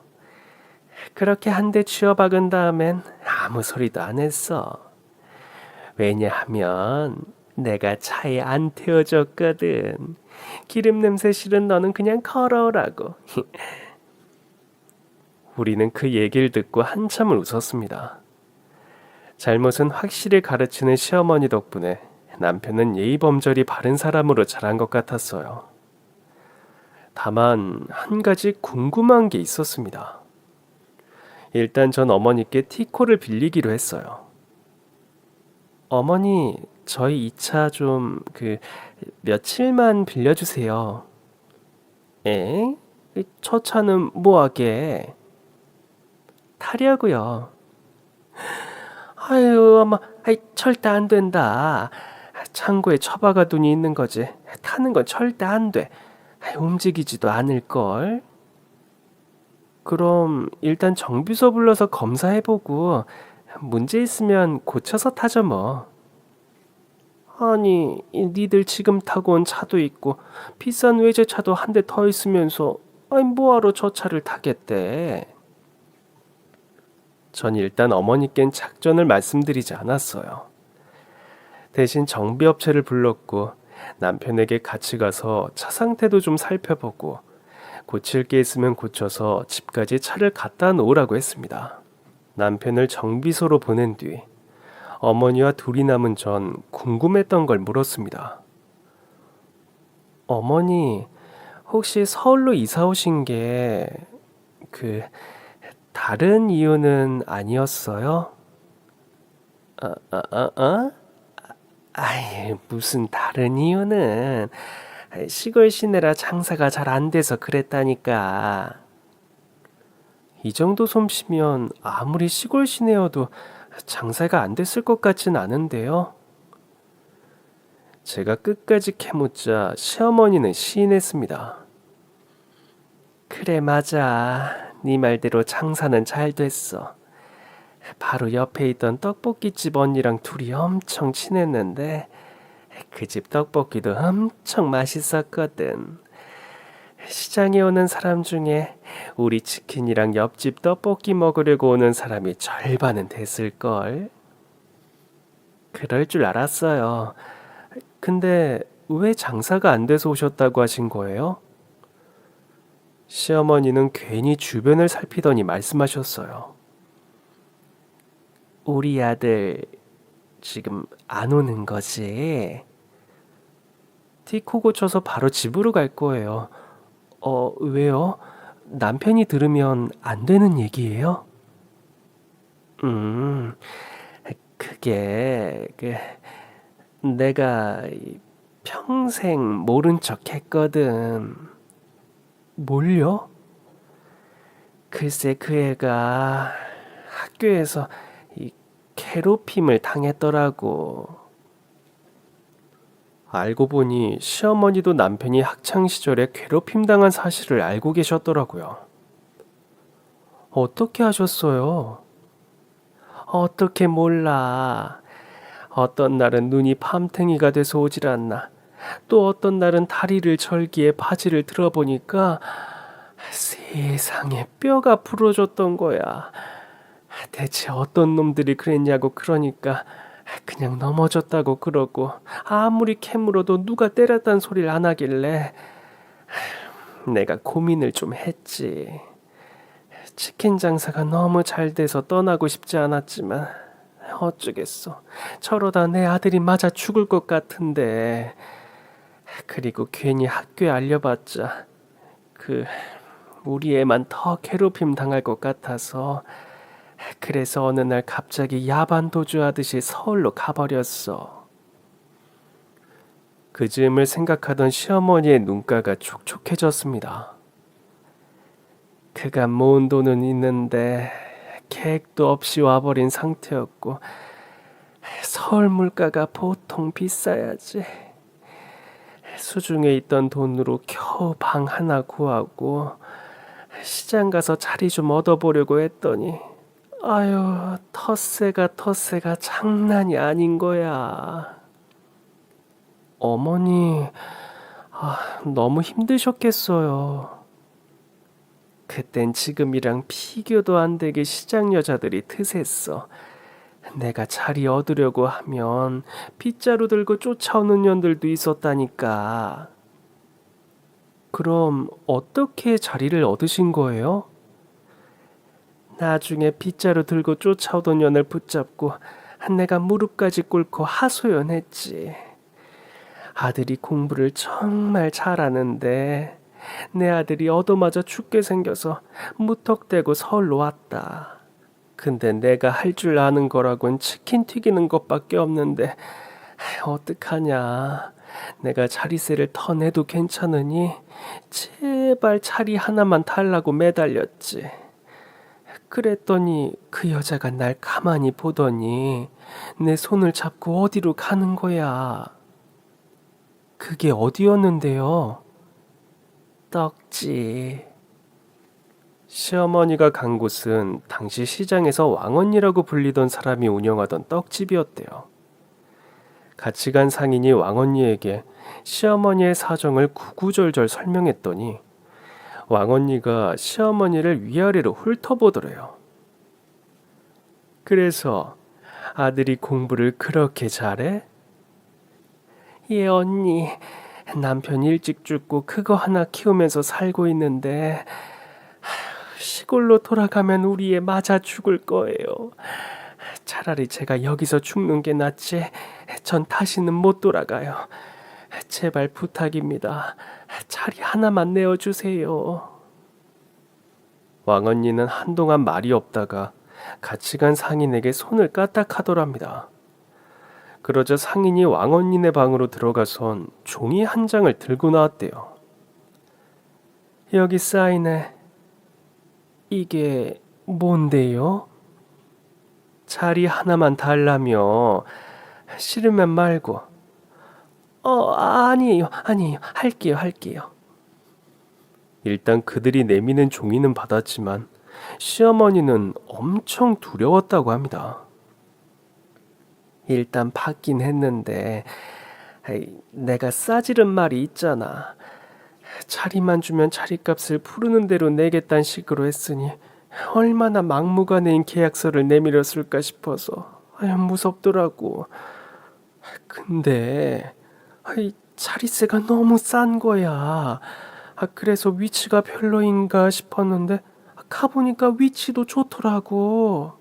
그렇게 한 대 쥐어박은 다음엔 아무 소리도 안 했어. 왜냐하면 내가 차에 안 태워줬거든. 기름 냄새 싫은 너는 그냥 걸어오라고. 우리는 그 얘기를 듣고 한참을 웃었습니다. 잘못은 확실히 가르치는 시어머니 덕분에 남편은 예의범절이 바른 사람으로 자란 것 같았어요. 다만 한 가지 궁금한 게 있었습니다. 일단 전 어머니께 티코를 빌리기로 했어요. 어머니, 저희 이 차 좀 며칠만 빌려주세요. 에? 저 차는 뭐하게? 타려고요. 아유, 엄마, 절대 안 된다. 창고에 처박아 둔이 있는 거지. 타는 건 절대 안 돼. 움직이지도 않을걸. 그럼 일단 정비소 불러서 검사해보고 문제 있으면 고쳐서 타죠 뭐. 아니, 니들 지금 타고 온 차도 있고 비싼 외제차도 한 대 더 있으면서 뭐하러 저 차를 타겠대. 전 일단 어머니께는 작전을 말씀드리지 않았어요. 대신 정비업체를 불렀고 남편에게 같이 가서 차 상태도 좀 살펴보고 고칠 게 있으면 고쳐서 집까지 차를 갖다 놓으라고 했습니다. 남편을 정비소로 보낸 뒤 어머니와 둘이 남은 전 궁금했던 걸 물었습니다. 어머니, 혹시 서울로 이사 오신 게 다른 이유는 아니었어요? 어? 아이, 무슨 다른 이유는 시골 시내라 장사가 잘 안 돼서 그랬다니까. 이 정도 솜씨면 아무리 시골 시내여도 장사가 안 됐을 것 같진 않은데요. 제가 끝까지 캐묻자 시어머니는 시인했습니다. 그래, 맞아. 네 말대로 장사는 잘 됐어. 바로 옆에 있던 떡볶이집 언니랑 둘이 엄청 친했는데 그 집 떡볶이도 엄청 맛있었거든. 시장에 오는 사람 중에 우리 치킨이랑 옆집 떡볶이 먹으려고 오는 사람이 절반은 됐을걸. 그럴 줄 알았어요. 근데 왜 장사가 안 돼서 오셨다고 하신 거예요? 시어머니는 괜히 주변을 살피더니 말씀하셨어요. 우리 아들 지금 안 오는 거지? 티코 고쳐서 바로 집으로 갈 거예요. 왜요? 남편이 들으면 안 되는 얘기예요? 음, 내가 평생 모른 척 했거든. 뭘요? 글쎄 그 애가 학교에서 이 괴롭힘을 당했더라고. 알고 보니 시어머니도 남편이 학창 시절에 괴롭힘 당한 사실을 알고 계셨더라고요. 어떻게 하셨어요? 어떻게 몰라. 어떤 날은 눈이 밤탱이가 돼서 오질 않나. 또 어떤 날은 다리를 절기에 바지를 들어보니까 세상에 뼈가 부러졌던 거야. 대체 어떤 놈들이 그랬냐고 그러니까 그냥 넘어졌다고 그러고 아무리 캐물어도 누가 때렸단 소리를 안 하길래 내가 고민을 좀 했지. 치킨 장사가 너무 잘 돼서 떠나고 싶지 않았지만 어쩌겠어. 저러다 내 아들이 맞아 죽을 것 같은데. 그리고 괜히 학교에 알려봤자 우리 애만 더 괴롭힘 당할 것 같아서 그래서 어느 날 갑자기 야반 도주하듯이 서울로 가버렸어. 그 즈음을 생각하던 시어머니의 눈가가 촉촉해졌습니다. 그가 모은 돈은 있는데 계획도 없이 와버린 상태였고 서울 물가가 보통 비싸야지. 수중에 있던 돈으로 겨우 방 하나 구하고 시장 가서 자리 좀 얻어보려고 했더니 아유 텃세가 장난이 아닌 거야. 어머니 너무 힘드셨겠어요. 그땐 지금이랑 비교도 안 되게 시장 여자들이 트셌어. 내가 자리 얻으려고 하면 빗자루 들고 쫓아오는 년들도 있었다니까. 그럼 어떻게 자리를 얻으신 거예요? 나중에 빗자루 들고 쫓아오던 년을 붙잡고 내가 무릎까지 꿇고 하소연했지. 아들이 공부를 정말 잘하는데 내 아들이 얻어맞아 죽게 생겨서 무턱대고 서울로 왔다. 근데 내가 할 줄 아는 거라곤 치킨 튀기는 것밖에 없는데 어떡하냐. 내가 자리세를 더 내도 괜찮으니 제발 자리 하나만 달라고 매달렸지. 그랬더니 그 여자가 날 가만히 보더니 내 손을 잡고 어디로 가는 거야. 그게 어디였는데요? 떡집. 시어머니가 간 곳은 당시 시장에서 왕언니라고 불리던 사람이 운영하던 떡집이었대요. 같이 간 상인이 왕언니에게 시어머니의 사정을 구구절절 설명했더니 왕언니가 시어머니를 위아래로 훑어보더래요. 그래서 아들이 공부를 그렇게 잘해? 예 언니, 남편 일찍 죽고 그거 하나 키우면서 살고 있는데 시골로 돌아가면 우리 애 맞아 죽을 거예요. 차라리 제가 여기서 죽는 게 낫지. 전 다시는 못 돌아가요. 제발 부탁입니다. 자리 하나만 내어주세요. 왕언니는 한동안 말이 없다가 같이 간 상인에게 손을 까딱하더랍니다. 그러자 상인이 왕언니네 방으로 들어가선 종이 한 장을 들고 나왔대요. 여기 사인해. 이게 뭔데요? 자리 하나만 달라며. 싫으면 말고. 아니에요. 할게요. 일단 그들이 내미는 종이는 받았지만 시어머니는 엄청 두려웠다고 합니다. 일단 받긴 했는데 내가 싸지른 말이 있잖아. 차리만 주면 차리값을 푸르는 대로 내겠다는 식으로 했으니 얼마나 막무가내인 계약서를 내밀었을까 싶어서 무섭더라고. 근데 이 차리세가 너무 싼 거야. 그래서 위치가 별로인가 싶었는데 가보니까 위치도 좋더라고.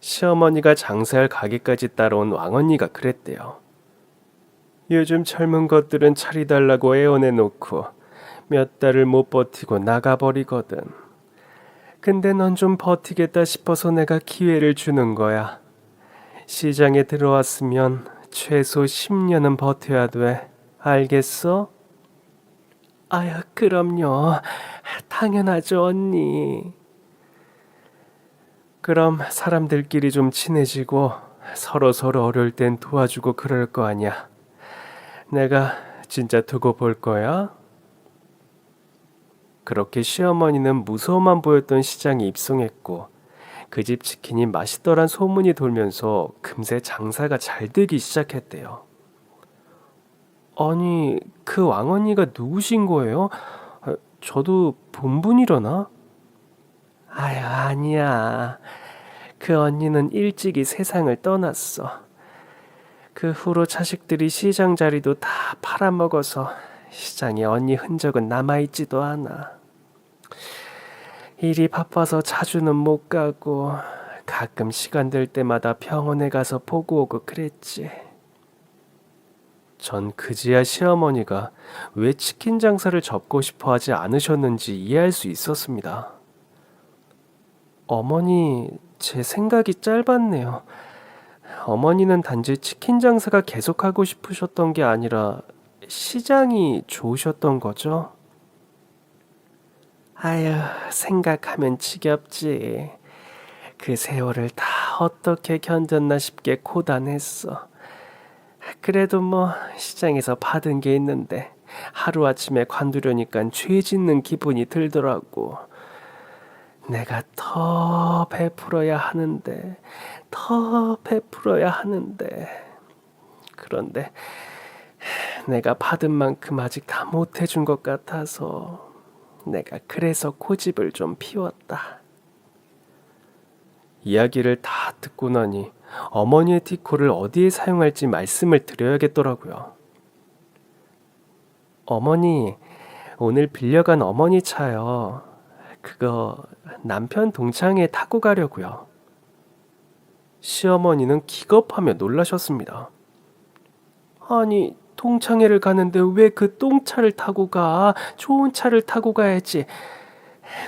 시어머니가 장사할 가게까지 따라온 왕언니가 그랬대요. 요즘 젊은 것들은 차리달라고 애원해놓고 몇 달을 못 버티고 나가버리거든. 근데 넌 좀 버티겠다 싶어서 내가 기회를 주는 거야. 시장에 들어왔으면 최소 10년은 버텨야 돼. 알겠어? 아유, 그럼요. 당연하죠, 언니. 그럼 사람들끼리 좀 친해지고 서로 어려울 땐 도와주고 그럴 거 아니야. 내가 진짜 두고 볼 거야? 그렇게 시어머니는 무서워만 보였던 시장에 입성했고 그 집 치킨이 맛있더란 소문이 돌면서 금세 장사가 잘 되기 시작했대요. 아니, 그 왕언니가 누구신 거예요? 저도 본 분이려나? 아유, 아니야. 그 언니는 일찍이 세상을 떠났어. 그 후로 자식들이 시장 자리도 다 팔아먹어서 시장에 언니 흔적은 남아있지도 않아. 일이 바빠서 자주는 못 가고 가끔 시간 될 때마다 병원에 가서 보고 오고 그랬지. 전 그제야 시어머니가 왜 치킨 장사를 접고 싶어 하지 않으셨는지 이해할 수 있었습니다. 어머니, 제 생각이 짧았네요. 어머니는 단지 치킨 장사가 계속하고 싶으셨던 게 아니라 시장이 좋으셨던 거죠? 아유, 생각하면 지겹지. 그 세월을 다 어떻게 견뎠나 싶게 고단했어. 그래도 뭐 시장에서 받은 게 있는데 하루아침에 관두려니까 죄 짓는 기분이 들더라고. 내가 더 베풀어야 하는데, 더 베풀어야 하는데. 그런데 내가 받은 만큼 아직 다 못해준 것 같아서 내가 그래서 고집을 좀 피웠다. 이야기를 다 듣고 나니 어머니의 티코를 어디에 사용할지 말씀을 드려야겠더라고요. 어머니, 오늘 빌려간 어머니 차요. 그거 남편 동창회 타고 가려고요. 시어머니는 기겁하며 놀라셨습니다. 아니, 동창회를 가는데 왜 그 똥차를 타고 가? 좋은 차를 타고 가야지.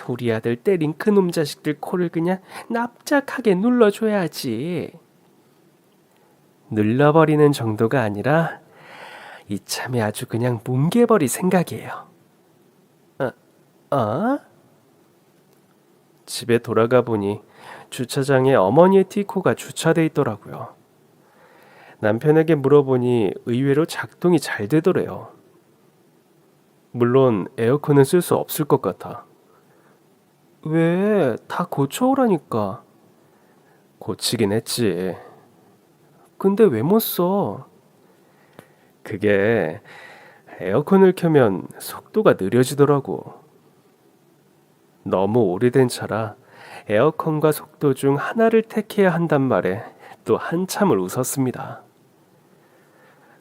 우리 아들 때린 그놈 자식들 코를 그냥 납작하게 눌러줘야지. 눌러버리는 정도가 아니라 이참에 아주 그냥 뭉개버릴 생각이에요. 어? 집에 돌아가 보니 주차장에 어머니의 티코가 주차돼 있더라고요. 남편에게 물어보니 의외로 작동이 잘 되더래요. 물론 에어컨은 쓸 수 없을 것 같아. 왜? 다 고쳐오라니까. 고치긴 했지. 근데 왜 못 써? 그게 에어컨을 켜면 속도가 느려지더라고. 너무 오래된 차라 에어컨과 속도 중 하나를 택해야 한단 말에 또 한참을 웃었습니다.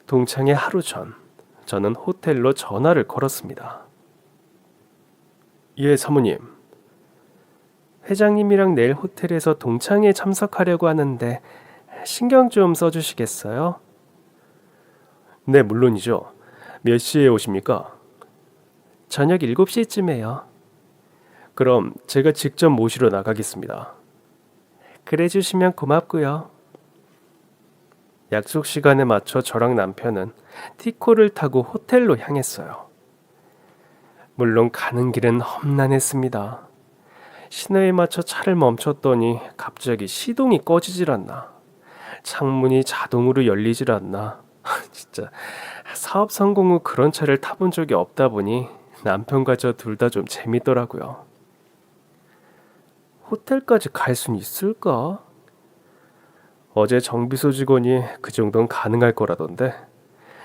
동창회 하루 전, 저는 호텔로 전화를 걸었습니다. 예, 사모님. 회장님이랑 내일 호텔에서 동창회에 참석하려고 하는데 신경 좀 써주시겠어요? 네, 물론이죠. 몇 시에 오십니까? 저녁 7시쯤에요. 그럼 제가 직접 모시러 나가겠습니다. 그래 주시면 고맙고요. 약속 시간에 맞춰 저랑 남편은 티코를 타고 호텔로 향했어요. 물론 가는 길은 험난했습니다. 신호에 맞춰 차를 멈췄더니 갑자기 시동이 꺼지질 않나. 창문이 자동으로 열리질 않나. 진짜 사업 성공 후 그런 차를 타본 적이 없다 보니 남편과 저 둘 다 좀 재밌더라고요. 호텔까지 갈 순 있을까? 어제 정비소 직원이 그 정도는 가능할 거라던데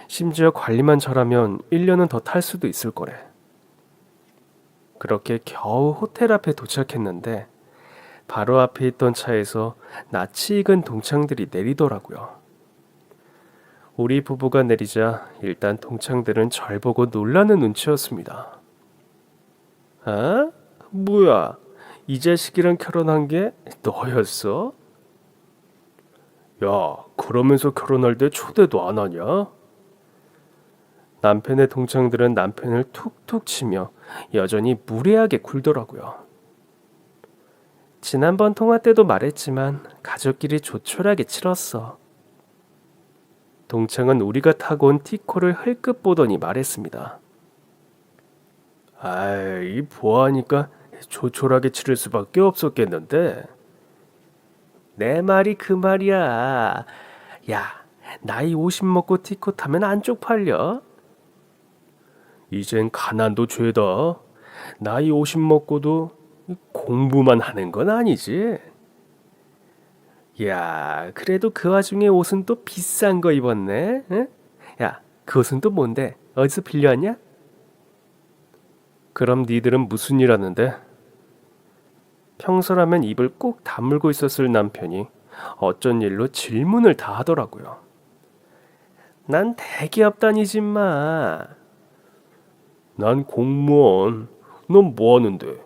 심지어 관리만 잘하면 1년은 더 탈 수도 있을 거래. 그렇게 겨우 호텔 앞에 도착했는데 바로 앞에 있던 차에서 낯이 익은 동창들이 내리더라고요. 우리 부부가 내리자 일단 동창들은 절 보고 놀라는 눈치였습니다. 아? 뭐야? 이 자식이랑 결혼한 게 너였어? 야, 그러면서 결혼할 때 초대도 안 하냐? 남편의 동창들은 남편을 툭툭 치며 여전히 무례하게 굴더라고요. 지난번 통화 때도 말했지만 가족끼리 조촐하게 치렀어. 동창은 우리가 타고 온 티코를 흘끗 보더니 말했습니다. 아이, 보아하니까 조촐하게 치를 수밖에 없었겠는데. 내 말이 그 말이야. 야, 나이 50 먹고 티코 타면 안 쪽팔려? 이젠 가난도 죄다. 나이 50 먹고도 공부만 하는 건 아니지. 야, 그래도 그 와중에 옷은 또 비싼 거 입었네. 응? 야, 그 옷은 또 뭔데? 어디서 빌려왔냐? 그럼 니들은 무슨 일 하는데? 평소라면 입을 꼭 다물고 있었을 남편이 어쩐 일로 질문을 다 하더라고요. 난 대기업 다니지 마. 난 공무원. 넌 뭐 하는데?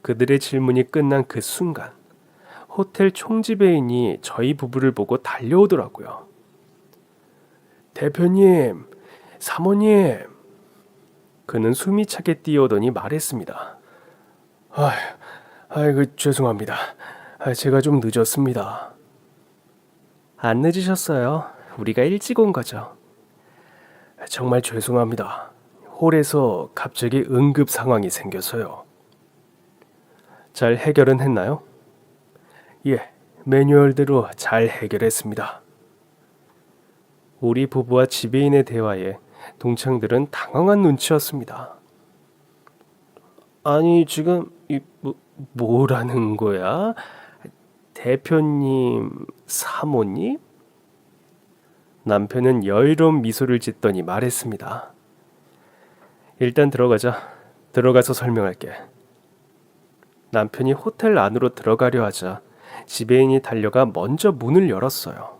그들의 질문이 끝난 그 순간 호텔 총지배인이 저희 부부를 보고 달려오더라고요. 대표님, 사모님. 그는 숨이 차게 뛰어오더니 말했습니다. 아이고 죄송합니다. 제가 좀 늦었습니다. 안 늦으셨어요. 우리가 일찍 온 거죠. 정말 죄송합니다. 홀에서 갑자기 응급 상황이 생겨서요. 잘 해결은 했나요? 예, 매뉴얼대로 잘 해결했습니다. 우리 부부와 지배인의 대화에 동창들은 당황한 눈치였습니다. 아니 지금 뭐라는 거야? 대표님, 사모님? 남편은 여유로운 미소를 짓더니 말했습니다. 일단 들어가자. 들어가서 설명할게. 남편이 호텔 안으로 들어가려 하자 지배인이 달려가 먼저 문을 열었어요.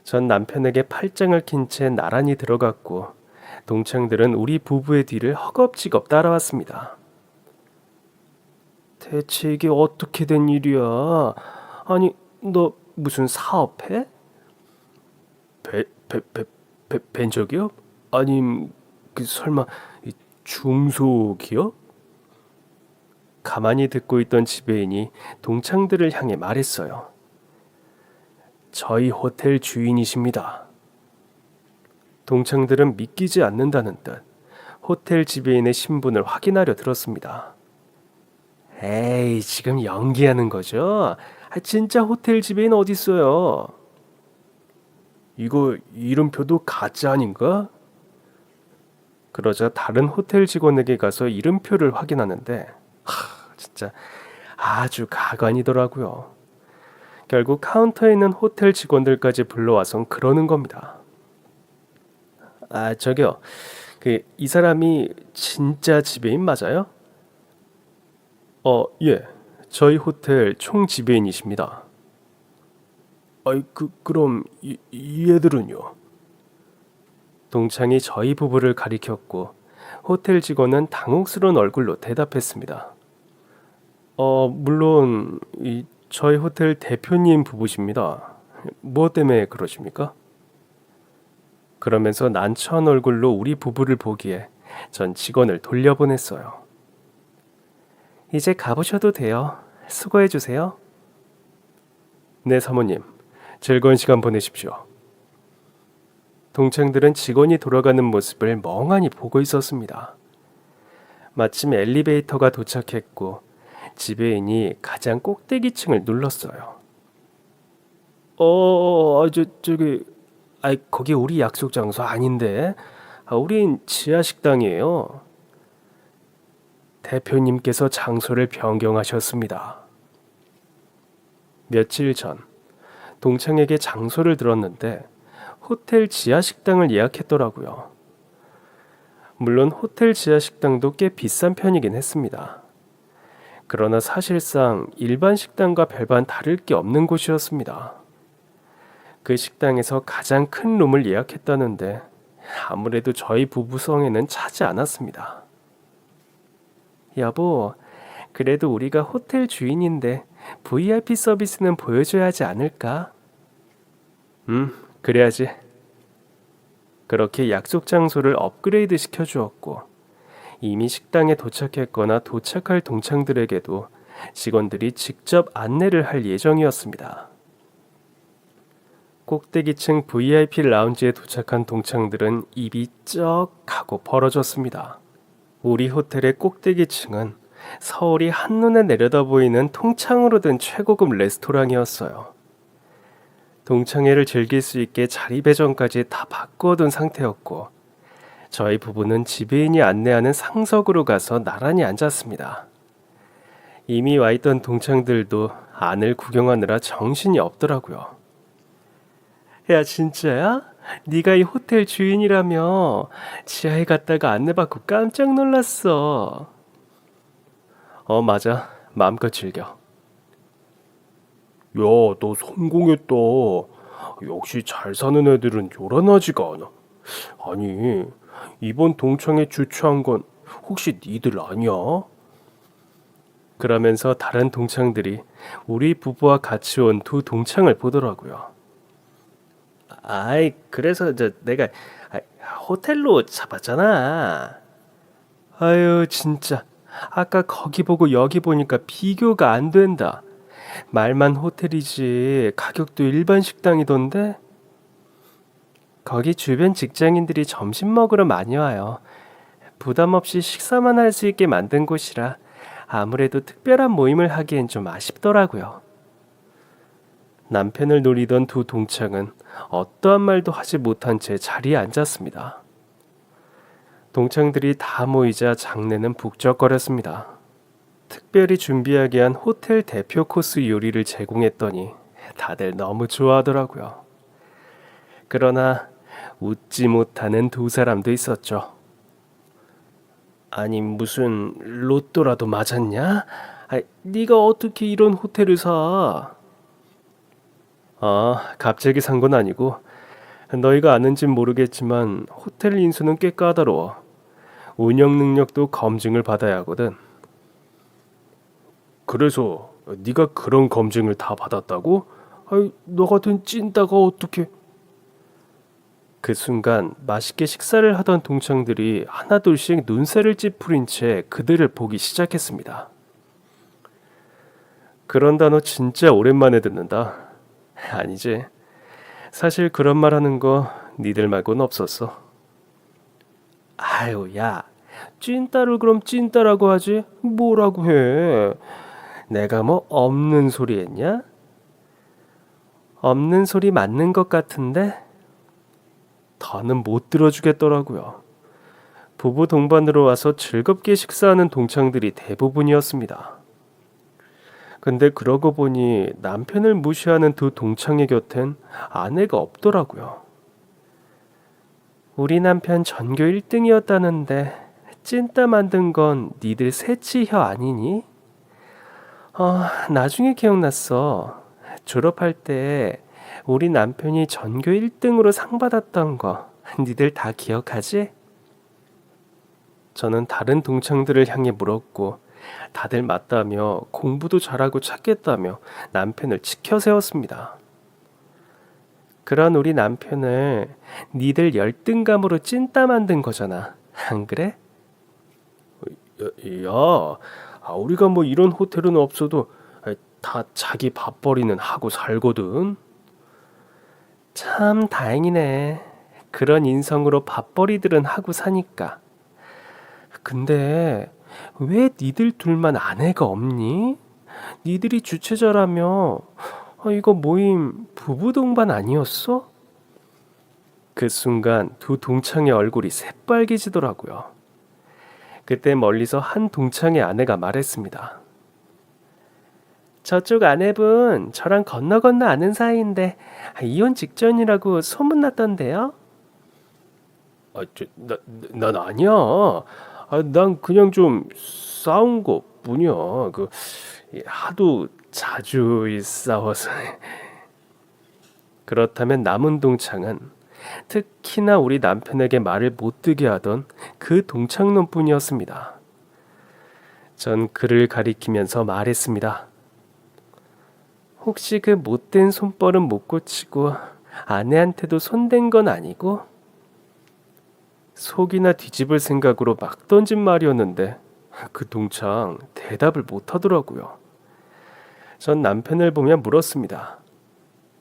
전 남편에게 팔짱을 낀 채 나란히 들어갔고 동창들은 우리 부부의 뒤를 허겁지겁 따라왔습니다. 대체 이게 어떻게 된 일이야? 아니, 너 무슨 사업해? 벤처기업? 아님 설마 중소기업? 가만히 듣고 있던 지배인이 동창들을 향해 말했어요. 저희 호텔 주인이십니다. 동창들은 믿기지 않는다는 듯 호텔 지배인의 신분을 확인하려 들었습니다. 에이, 지금 연기하는 거죠? 진짜 호텔 지배인 어디 있어요? 이거 이름표도 가짜 아닌가? 그러자 다른 호텔 직원에게 가서 이름표를 확인하는데 진짜 아주 가관이더라고요. 결국 카운터에 있는 호텔 직원들까지 불러와선 그러는 겁니다. 저기요. 이 사람이 진짜 지배인 맞아요? 예. 저희 호텔 총 지배인이십니다. 그럼 이 애들은요? 동창이 저희 부부를 가리켰고 호텔 직원은 당혹스러운 얼굴로 대답했습니다. 물론 저희 호텔 대표님 부부십니다. 무엇 때문에 그러십니까? 그러면서 난처한 얼굴로 우리 부부를 보기에 전 직원을 돌려보냈어요. 이제 가보셔도 돼요. 수고해 주세요. 네, 사모님. 즐거운 시간 보내십시오. 동창들은 직원이 돌아가는 모습을 멍하니 보고 있었습니다. 마침 엘리베이터가 도착했고 지배인이 가장 꼭대기층을 눌렀어요. 거기 우리 약속 장소 아닌데. 우린 지하 식당이에요. 대표님께서 장소를 변경하셨습니다. 며칠 전 동창에게 장소를 들었는데 호텔 지하 식당을 예약했더라고요. 물론 호텔 지하 식당도 꽤 비싼 편이긴 했습니다. 그러나 사실상 일반 식당과 별반 다를 게 없는 곳이었습니다. 그 식당에서 가장 큰 룸을 예약했다는데 아무래도 저희 부부 성에는 차지 않았습니다. 여보, 그래도 우리가 호텔 주인인데 VIP 서비스는 보여줘야 하지 않을까? 그래야지. 그렇게 약속 장소를 업그레이드 시켜주었고 이미 식당에 도착했거나 도착할 동창들에게도 직원들이 직접 안내를 할 예정이었습니다. 꼭대기층 VIP 라운지에 도착한 동창들은 입이 쩍 하고 벌어졌습니다. 우리 호텔의 꼭대기층은 서울이 한눈에 내려다 보이는 통창으로 된 최고급 레스토랑이었어요. 동창회를 즐길 수 있게 자리 배정까지 다 바꾸어둔 상태였고 저희 부부는 지배인이 안내하는 상석으로 가서 나란히 앉았습니다. 이미 와있던 동창들도 안을 구경하느라 정신이 없더라고요. 야, 진짜야? 네가 이 호텔 주인이라며. 지하에 갔다가 안내받고 깜짝 놀랐어. 맞아. 마음껏 즐겨. 야, 너 성공했다. 역시 잘 사는 애들은 요란하지가 않아. 아니, 이번 동창회 주최한 건 혹시 니들 아니야? 그러면서 다른 동창들이 우리 부부와 같이 온 두 동창을 보더라고요. 아이, 그래서 내가 호텔로 잡았잖아. 아유, 진짜. 아까 거기 보고 여기 보니까 비교가 안 된다. 말만 호텔이지 가격도 일반 식당이던데? 거기 주변 직장인들이 점심 먹으러 많이 와요. 부담 없이 식사만 할 수 있게 만든 곳이라 아무래도 특별한 모임을 하기엔 좀 아쉽더라고요. 남편을 노리던 두 동창은 어떠한 말도 하지 못한 채 자리에 앉았습니다. 동창들이 다 모이자 장내는 북적거렸습니다. 특별히 준비하게 한 호텔 대표 코스 요리를 제공했더니 다들 너무 좋아하더라고요. 그러나 웃지 못하는 두 사람도 있었죠. 아니, 무슨 로또라도 맞았냐? 네가 어떻게 이런 호텔을 사? 갑자기 산 건 아니고 너희가 아는진 모르겠지만 호텔 인수는 꽤 까다로워. 운영 능력도 검증을 받아야 하거든. 그래서 네가 그런 검증을 다 받았다고? 너 같은 찐따가 어떻게? 그 순간 맛있게 식사를 하던 동창들이 하나둘씩 눈살을 찌푸린 채 그들을 보기 시작했습니다. 그런 단어 진짜 오랜만에 듣는다. 아니지. 사실 그런 말 하는 거 니들 말고는 없었어. 아유, 야. 찐따를 그럼 찐따라고 하지? 뭐라고 해? 내가 뭐 없는 소리 했냐? 없는 소리 맞는 것 같은데? 더는 못 들어주겠더라고요. 부부 동반으로 와서 즐겁게 식사하는 동창들이 대부분이었습니다. 근데 그러고 보니 남편을 무시하는 두 동창의 곁엔 아내가 없더라고요. 우리 남편 전교 1등이었다는데 찐따 만든 건 니들 새치혀 아니니? 나중에 기억났어. 졸업할 때 우리 남편이 전교 1등으로 상 받았던 거 니들 다 기억하지? 저는 다른 동창들을 향해 물었고 다들 맞다며 공부도 잘하고 착했다며 남편을 치켜 세웠습니다. 그런 우리 남편을 니들 열등감으로 찐따 만든 거잖아. 안 그래? 야, 우리가 뭐 이런 호텔은 없어도 다 자기 밥벌이는 하고 살거든. 참 다행이네. 그런 인성으로 밥벌이들은 하고 사니까. 근데 왜 니들 둘만 아내가 없니? 니들이 주최자라며. 이거 모임 부부 동반 아니었어? 그 순간 두 동창의 얼굴이 새빨개지더라고요. 그때 멀리서 한 동창의 아내가 말했습니다. 저쪽 아내분 저랑 건너 건너 아는 사이인데 이혼 직전이라고 소문났던데요? 난 아니야. 난 그냥 좀 싸운 것 뿐이야. 하도 자주 싸워서. 그렇다면 남은 동창은 특히나 우리 남편에게 말을 못 듣게 하던 그 동창놈뿐이었습니다. 전 그를 가리키면서 말했습니다. 혹시 그 못된 손벌은 못 고치고 아내한테도 손댄 건 아니고? 속이나 뒤집을 생각으로 막 던진 말이었는데 그 동창 대답을 못 하더라고요. 전 남편을 보며 물었습니다.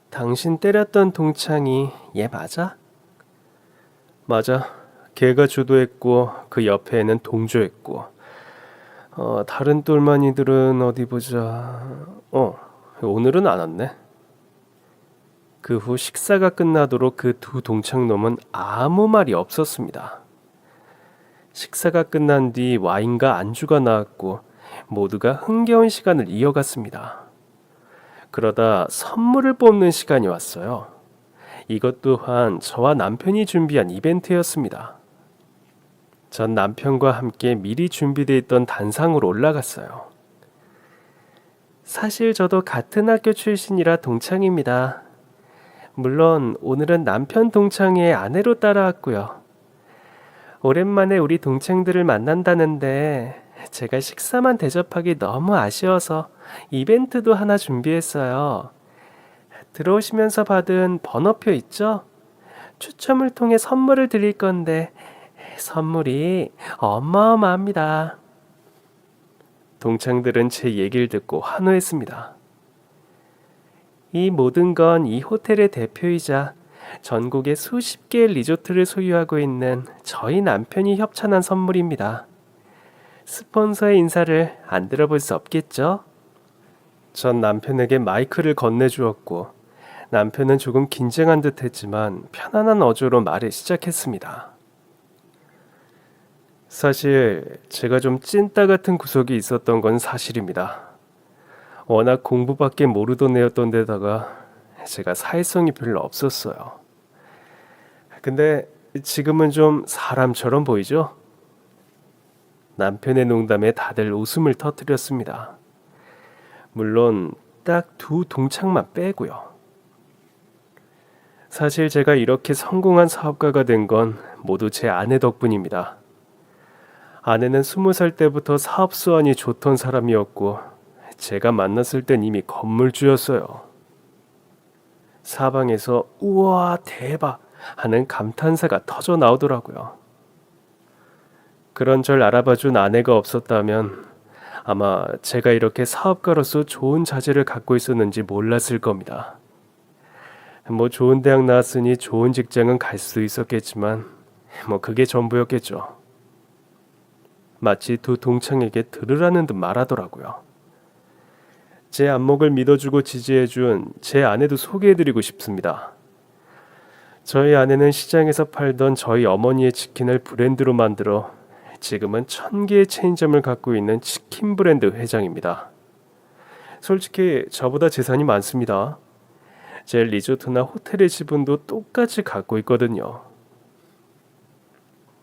당신 때렸던 동창이 얘 맞아? 맞아. 걔가 주도했고 그 옆에는 동조했고 다른 똘마니들은 어디 보자. 오늘은 안 왔네. 그 후 식사가 끝나도록 그 두 동창놈은 아무 말이 없었습니다. 식사가 끝난 뒤 와인과 안주가 나왔고 모두가 흥겨운 시간을 이어갔습니다. 그러다 선물을 뽑는 시간이 왔어요. 이것 또한 저와 남편이 준비한 이벤트였습니다. 전 남편과 함께 미리 준비되어 있던 단상으로 올라갔어요. 사실 저도 같은 학교 출신이라 동창입니다. 물론 오늘은 남편 동창의 아내로 따라왔고요. 오랜만에 우리 동창들을 만난다는데 제가 식사만 대접하기 너무 아쉬워서 이벤트도 하나 준비했어요. 들어오시면서 받은 번호표 있죠? 추첨을 통해 선물을 드릴 건데 선물이 어마어마합니다. 동창들은 제 얘기를 듣고 환호했습니다. 이 모든 건 이 호텔의 대표이자 전국에 수십 개의 리조트를 소유하고 있는 저희 남편이 협찬한 선물입니다. 스폰서의 인사를 안 들어볼 수 없겠죠? 전 남편에게 마이크를 건네주었고 남편은 조금 긴장한 듯 했지만 편안한 어조로 말을 시작했습니다. 사실 제가 좀 찐따 같은 구석이 있었던 건 사실입니다. 워낙 공부밖에 모르던 애였던 데다가 제가 사회성이 별로 없었어요. 근데 지금은 좀 사람처럼 보이죠? 남편의 농담에 다들 웃음을 터뜨렸습니다. 물론 딱 두 동창만 빼고요. 사실 제가 이렇게 성공한 사업가가 된 건 모두 제 아내 덕분입니다. 아내는 20살 때부터 사업 수완이 좋던 사람이었고 제가 만났을 땐 이미 건물주였어요. 사방에서 우와 대박 하는 감탄사가 터져 나오더라고요. 그런 절 알아봐준 아내가 없었다면 아마 제가 이렇게 사업가로서 좋은 자질을 갖고 있었는지 몰랐을 겁니다. 좋은 대학 나왔으니 좋은 직장은 갈 수 있었겠지만 그게 전부였겠죠. 마치 두 동창에게 들으라는 듯 말하더라고요. 제 안목을 믿어주고 지지해준 제 아내도 소개해드리고 싶습니다. 저희 아내는 시장에서 팔던 저희 어머니의 치킨을 브랜드로 만들어 지금은 1000개의 체인점을 갖고 있는 치킨 브랜드 회장입니다. 솔직히 저보다 재산이 많습니다. 제 리조트나 호텔의 지분도 똑같이 갖고 있거든요.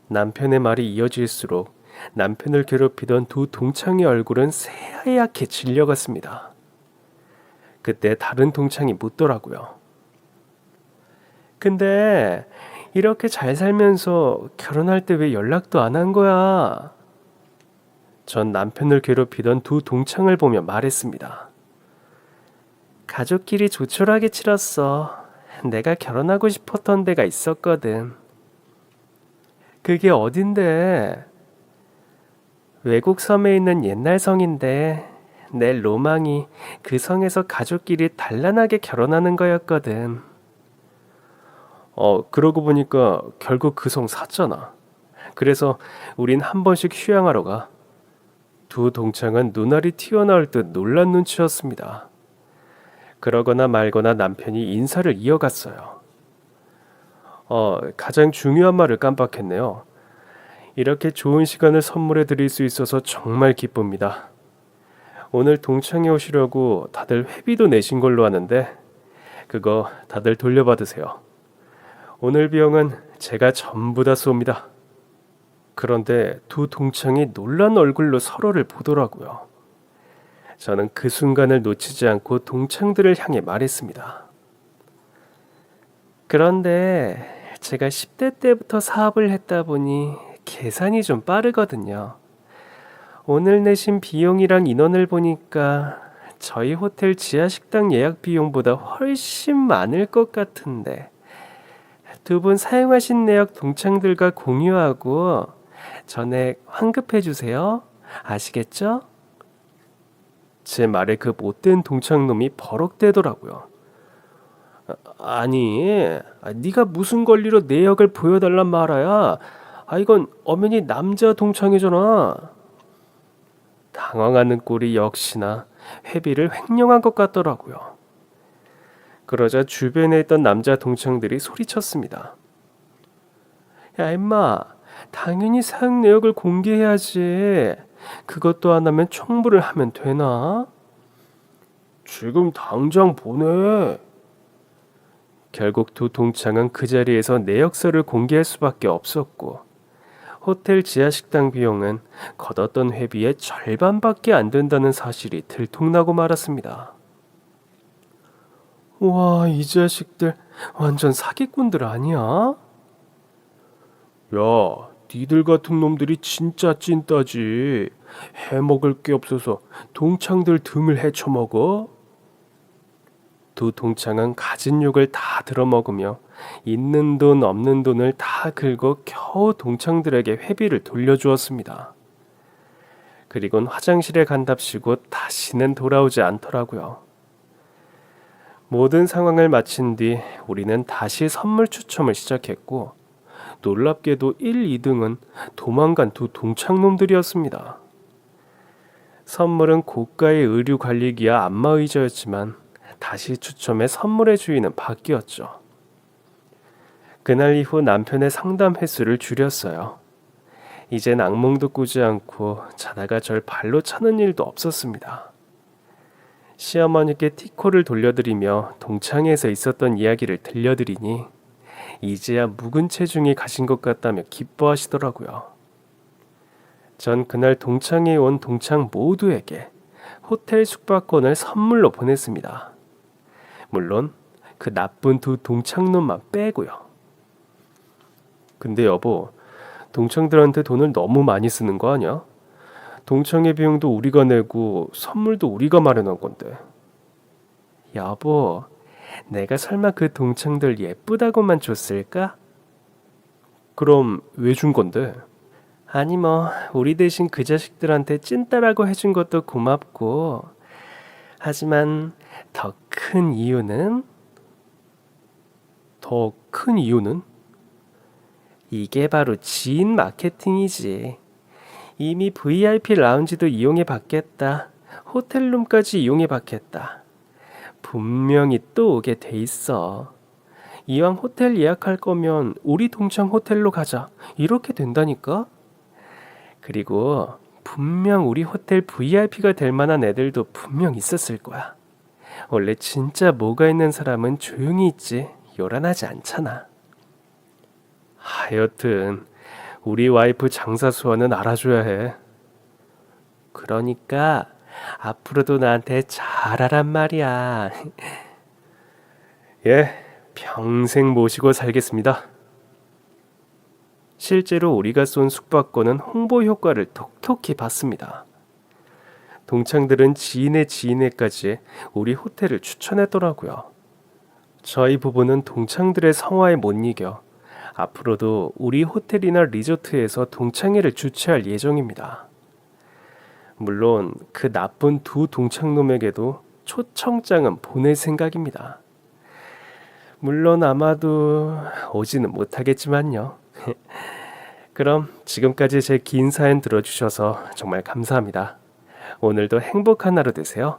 남편의 말이 이어질수록 남편을 괴롭히던 두 동창의 얼굴은 새하얗게 질려갔습니다. 그때 다른 동창이 묻더라고요. 근데 이렇게 잘 살면서 결혼할 때 왜 연락도 안 한 거야? 전 남편을 괴롭히던 두 동창을 보며 말했습니다. 가족끼리 조촐하게 치렀어. 내가 결혼하고 싶었던 데가 있었거든. 그게 어딘데? 외국 섬에 있는 옛날 성인데 내 로망이 그 성에서 가족끼리 단란하게 결혼하는 거였거든. 그러고 보니까 결국 그 성 샀잖아. 그래서 우린 한 번씩 휴양하러 가. 두 동창은 눈알이 튀어나올 듯 놀란 눈치였습니다. 그러거나 말거나 남편이 인사를 이어갔어요. 가장 중요한 말을 깜빡했네요. 이렇게 좋은 시간을 선물해 드릴 수 있어서 정말 기쁩니다. 오늘 동창회 오시려고 다들 회비도 내신 걸로 아는데 그거 다들 돌려받으세요. 오늘 비용은 제가 전부 다 쏩니다. 그런데 두 동창이 놀란 얼굴로 서로를 보더라고요. 저는 그 순간을 놓치지 않고 동창들을 향해 말했습니다. 그런데 제가 10대 때부터 사업을 했다 보니 계산이 좀 빠르거든요. 오늘 내신 비용이랑 인원을 보니까 저희 호텔 지하식당 예약 비용보다 훨씬 많을 것 같은데 두 분 사용하신 내역 동창들과 공유하고 전액 환급해 주세요. 아시겠죠? 제 말에 그 못된 동창놈이 버럭대더라고요. 아니, 네가 무슨 권리로 내역을 보여달란 말아야? 이건 엄연히 남자 동창이잖아. 당황하는 꼴이 역시나 회비를 횡령한 것 같더라고요. 그러자 주변에 있던 남자 동창들이 소리쳤습니다. 야, 임마, 당연히 사용 내역을 공개해야지. 그것도 안 하면 청부를 하면 되나? 지금 당장 보내. 결국 두 동창은 그 자리에서 내역서를 공개할 수밖에 없었고 호텔 지하식당 비용은 걷었던 회비의 절반밖에 안 된다는 사실이 들통나고 말았습니다. 와, 이 자식들 완전 사기꾼들 아니야? 야, 니들 같은 놈들이 진짜 찐따지. 해먹을 게 없어서 동창들 등을 헤쳐먹어? 두 동창은 가진 욕을 다 들어먹으며 있는 돈 없는 돈을 다 긁어 겨우 동창들에게 회비를 돌려주었습니다. 그리곤 화장실에 간답시고 다시는 돌아오지 않더라고요. 모든 상황을 마친 뒤 우리는 다시 선물 추첨을 시작했고 놀랍게도 1, 2등은 도망간 두 동창놈들이었습니다. 선물은 고가의 의류관리기와 안마의자였지만 다시 추첨해 선물의 주인은 바뀌었죠. 그날 이후 남편의 상담 횟수를 줄였어요. 이젠 악몽도 꾸지 않고 자다가 절 발로 차는 일도 없었습니다. 시어머니께 티코를 돌려드리며 동창회에서 있었던 이야기를 들려드리니 이제야 묵은 체중이 가신 것 같다며 기뻐하시더라고요. 전 그날 동창회에 온 동창 모두에게 호텔 숙박권을 선물로 보냈습니다. 물론 그 나쁜 두 동창놈만 빼고요. 근데 여보, 동창들한테 돈을 너무 많이 쓰는 거 아니야? 동창회 비용도 우리가 내고 선물도 우리가 마련한 건데. 여보, 내가 설마 그 동창들 예쁘다고만 줬을까? 그럼 왜 준 건데? 아니 뭐 우리 대신 그 자식들한테 찐따라고 해준 것도 고맙고 하지만 더 큰 이유는? 더 큰 이유는? 이게 바로 지인 마케팅이지. 이미 VIP 라운지도 이용해 받겠다. 호텔룸까지 이용해 받겠다. 분명히 또 오게 돼 있어. 이왕 호텔 예약할 거면 우리 동창 호텔로 가자. 이렇게 된다니까? 그리고 분명 우리 호텔 VIP가 될 만한 애들도 분명 있었을 거야. 원래 진짜 뭐가 있는 사람은 조용히 있지 요란하지 않잖아. 하여튼 우리 와이프 장사 수완은 알아줘야 해. 그러니까 앞으로도 나한테 잘하란 말이야. 예, 평생 모시고 살겠습니다. 실제로 우리가 쏜 숙박권은 홍보 효과를 톡톡히 봤습니다. 동창들은 지인의 지인에까지 우리 호텔을 추천했더라고요. 저희 부부는 동창들의 성화에 못 이겨 앞으로도 우리 호텔이나 리조트에서 동창회를 주최할 예정입니다. 물론 그 나쁜 두 동창놈에게도 초청장은 보낼 생각입니다. 물론 아마도 오지는 못하겠지만요. 그럼 지금까지 제 긴 사연 들어주셔서 정말 감사합니다. 오늘도 행복한 하루 되세요.